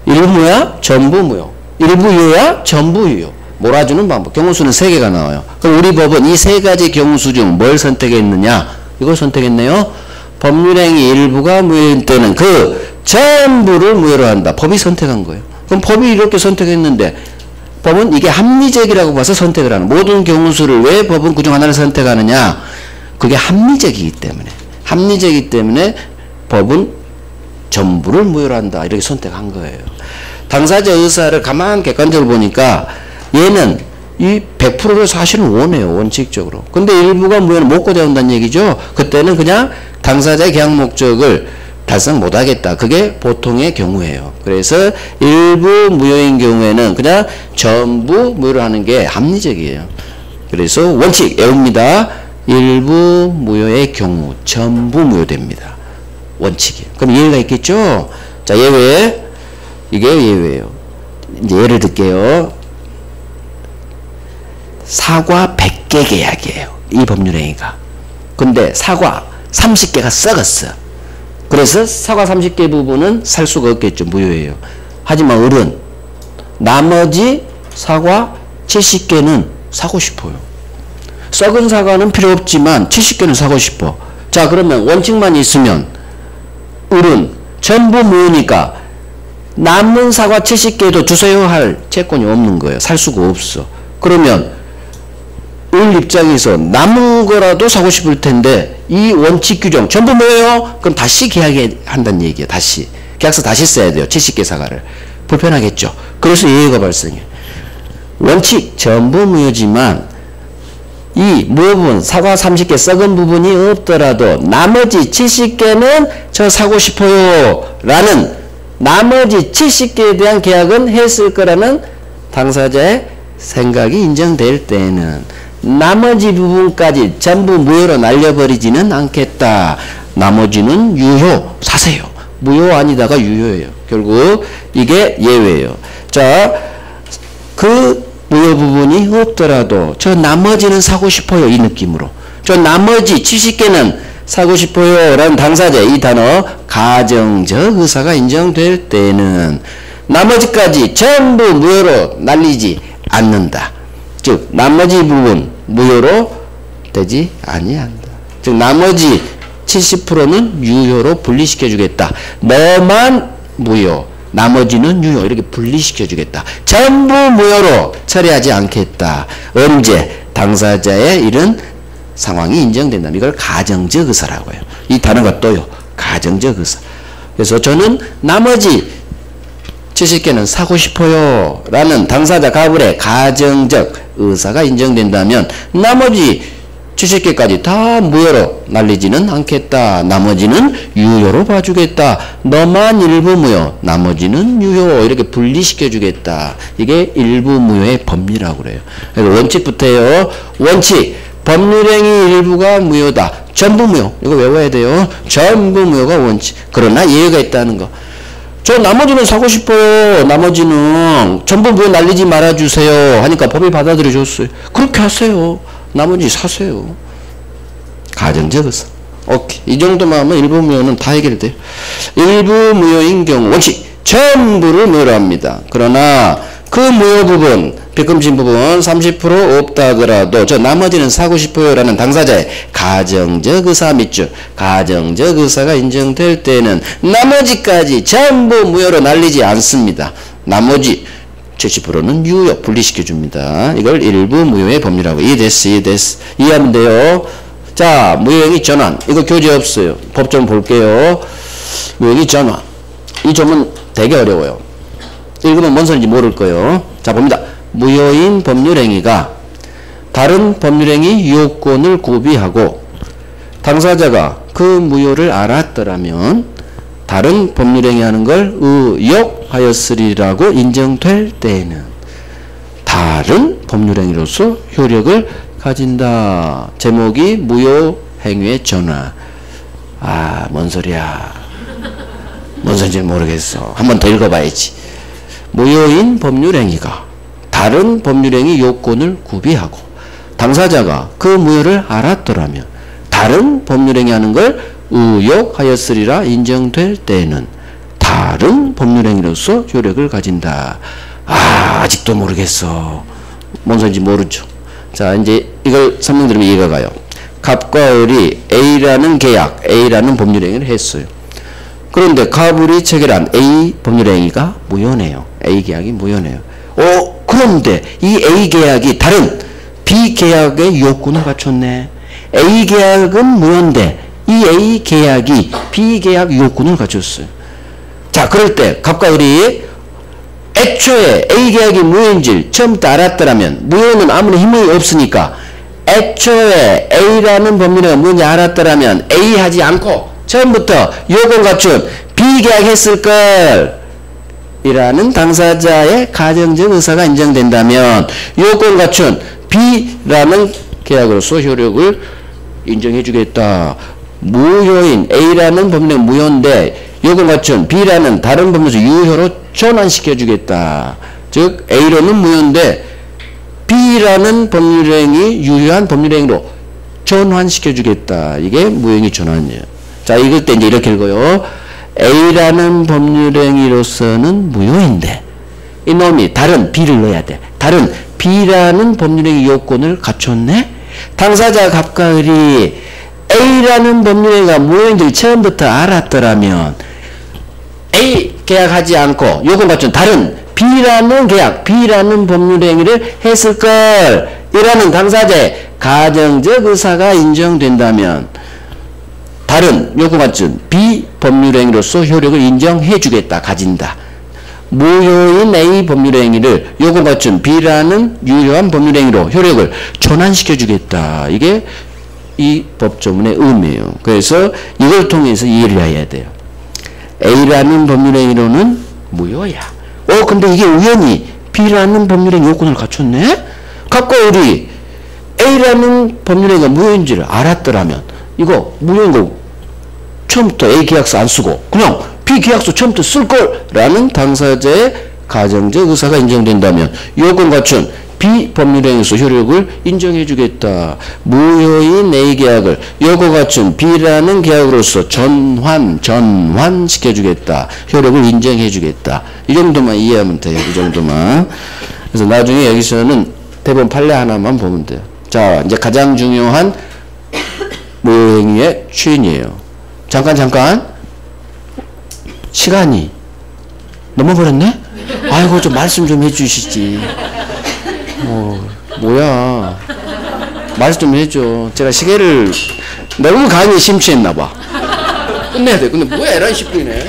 일부 무효야? 전부 무효. 일부 유효야? 전부 유효. 몰아주는 방법. 경우수는 3개가 나와요. 그럼 우리 법은 이 3가지 경우수 중 뭘 선택했느냐? 이걸 선택했네요. 법률행위 일부가 무효인 때는 그 전부를 무효로 한다. 법이 선택한 거예요. 그럼 법이 이렇게 선택했는데 법은 이게 합리적이라고 봐서 선택을 하는. 모든 경우수를 왜 법은 그중 하나를 선택하느냐? 그게 합리적이기 때문에. 합리적이기 때문에 법은 전부를 무효로 한다. 이렇게 선택한 거예요. 당사자 의사를 가만 객관적으로 보니까 얘는 이 100%를 사실은 원해요. 원칙적으로. 근데 일부가 무효는 못 고대한다는 얘기죠. 그때는 그냥 당사자의 계약 목적을 달성 못하겠다. 그게 보통의 경우예요. 그래서 일부 무효인 경우에는 그냥 전부 무효로 하는 게 합리적이에요. 그래서 원칙 외웁니다. 일부 무효의 경우 전부 무효됩니다. 원칙이에요. 그럼 예외가 있겠죠? 자, 예외. 이게 예외예요. 이제 예를 들게요. 사과 100개 계약이에요. 이 법률행위가. 근데 사과 30개가 썩었어. 그래서 사과 30개 부분은 살 수가 없겠죠. 무효예요. 하지만 을은 나머지 사과 70개는 사고 싶어요. 썩은 사과는 필요 없지만 70개는 사고 싶어. 자, 그러면 원칙만 있으면 을은 전부 무효니까 남은 사과 70개도 주세요 할 채권이 없는 거예요. 살 수가 없어. 그러면 을 입장에서 남은 거라도 사고 싶을 텐데 이 원칙 규정 전부 뭐예요? 그럼 다시 계약한다는 얘기예요. 다시. 계약서 다시 써야 돼요. 70개 사과를. 불편하겠죠. 그래서 예외가 발생해요. 원칙 전부 무효지만 이 무효분 사과 30개 썩은 부분이 없더라도 나머지 70개는 저 사고 싶어요 라는 나머지 70개에 대한 계약은 했을 거라는 당사자의 생각이 인정될 때는 나머지 부분까지 전부 무효로 날려버리지는 않겠다. 나머지는 유효 사세요. 무효 아니다가 유효예요. 결국 이게 예외예요. 자, 그 무효 부분이 없더라도 저 나머지는 사고 싶어요. 이 느낌으로. 저 나머지 70개는 사고 싶어요 라는 당사자의 이 단어 가정적 의사가 인정될 때는 나머지까지 전부 무효로 날리지 않는다. 즉 나머지 부분 무효로 되지 아니한다. 즉 나머지 70%는 유효로 분리시켜 주겠다. 너만 무효, 나머지는 유효 이렇게 분리시켜 주겠다. 전부 무효로 처리하지 않겠다. 언제? 당사자의 이런 상황이 인정된다. 이걸 가정적 의사라고 해요. 이 단어가 또요. 가정적 의사. 그래서 저는 나머지 70개는 사고 싶어요 라는 당사자 가불의 가정적 의사가 인정된다면 나머지 70개까지 다 무효로 날리지는 않겠다. 나머지는 유효로 봐주겠다. 너만 일부 무효, 나머지는 유효. 이렇게 분리시켜 주겠다. 이게 일부 무효의 법리라고 그래요. 그래서 원칙부터요. 원칙, 법률행위 일부가 무효다. 전부 무효. 이거 외워야 돼요. 전부 무효가 원칙. 그러나 예외가 있다는 거. 저 나머지는 사고 싶어요. 나머지는 전부 무효 날리지 말아주세요. 하니까 법이 받아들여 줬어요. 그렇게 하세요. 나머지 사세요. 가정적 의사. 오케이. 이 정도만 하면 일부 무효는 다 해결돼요. 일부 무효인 경우 원칙 전부를 무효로 합니다. 그러나 그 무효 부분, 비금신 부분 30% 없다 하더라도 저 나머지는 사고 싶어요 라는 당사자의 가정적 의사 밑줄, 가정적 의사가 인정될 때는 나머지까지 전부 무효로 날리지 않습니다. 나머지 70%는 유효, 분리시켜 줍니다. 이걸 일부 무효의 법리라고. 이해됐어. 이해하면 돼요. 자, 무효행위 전환. 이거 교재 없어요. 법 좀 볼게요. 무효행위 전환. 이 점은 되게 어려워요. 읽으면 뭔 소리인지 모를 거예요. 자, 봅니다. 무효인 법률행위가 다른 법률행위 요건을 구비하고 당사자가 그 무효를 알았더라면 다른 법률행위 하는 걸 의역하였으리라고 인정될 때에는 다른 법률행위로서 효력을 가진다. 제목이 무효행위의 전환. 아, 뭔 소리야. 뭔 소리인지 모르겠어. 한 번 더 읽어봐야지. 무효인 법률행위가 다른 법률행위 요건을 구비하고 당사자가 그 무효를 알았더라면 다른 법률행위 하는 걸 의역하였으리라 인정될 때에는 다른 법률행위로서 효력을 가진다. 아, 아직도 모르겠어. 뭔 소리인지 모르죠. 자, 이제 이걸 설명드리면 이해가 가요. 갑과 을이 A라는 계약, A라는 법률행위를 했어요. 그런데 갑을이 체결한 A 법률행위가 무효네요. A 계약이 무효네요. 그런데 이 A 계약이 다른 B 계약의 요건을 갖췄네. A 계약은 무효인데 이 A 계약이 B 계약 요건을 갖췄어요. 자, 그럴 때 갑과 을이 애초에 A 계약이 무효인지 처음부터 알았더라면 무효는 아무리 힘이 없으니까 애초에 A라는 법률행위가 무효인지 알았더라면 A 하지 않고 처음부터 요건 갖춘 B 계약했을걸 이라는 당사자의 가정적 의사가 인정된다면 요건 갖춘 B라는 계약으로서 효력을 인정해 주겠다. 무효인 A라는 법률행위 무효인데 요건 갖춘 B라는 다른 법률에서 유효로 전환시켜 주겠다. 즉 A로는 무효인데 B라는 법률행위 유효한 법률행위로 전환시켜 주겠다. 이게 무효행위 전환이에요. 자, 읽을 때 이제 이렇게 읽어요. A라는 법률행위로서는 무효인데 이놈이 다른 B를 넣어야 돼. 다른 B라는 법률행위 요건을 갖췄네. 당사자 갑과 을이 A라는 법률행위가 무효인지 처음부터 알았더라면 A 계약하지 않고 요건 갖춘 다른 B라는 계약, B라는 법률행위를 했을걸 이라는 당사자의 가정적 의사가 인정된다면 다른 요건 갖춘 B 법률행위로서 효력을 인정해 주겠다. 가진다. 무효인 A 법률행위를 요건 갖춘 B라는 유효한 법률행위로 효력을 전환시켜 주겠다. 이게 이 법조문의 의미예요. 그래서 이걸 통해서 이해를 해야 돼요. A라는 법률행위로는 무효야. 근데 이게 우연히 B라는 법률행위 요건을 갖췄네? 갑과 을이 A라는 법률행위가 무효인지를 알았더라면 이거 무효인 거 처음부터 A 계약서 안 쓰고 그냥 B 계약서 처음부터 쓸걸 라는 당사자의 가정적 의사가 인정된다면 요건 갖춘 B 법률행위에서 효력을 인정해 주겠다. 무효인 A 계약을 요건 갖춘 B라는 계약으로서 전환시켜 주겠다. 효력을 인정해 주겠다. 이 정도만 이해하면 돼요. 이 정도만. 그래서 나중에 여기서는 대법원 판례 하나만 보면 돼요. 자, 이제 가장 중요한 무효행위의 추인이에요. 잠깐. 시간이 넘어버렸네? 아이고, 좀 말씀 좀 해주시지. 뭐야. 말씀 좀 해줘. 제가 시계를 너무 강의 심취했나봐. 끝내야 돼. 근데 뭐야, 11시 10분이네.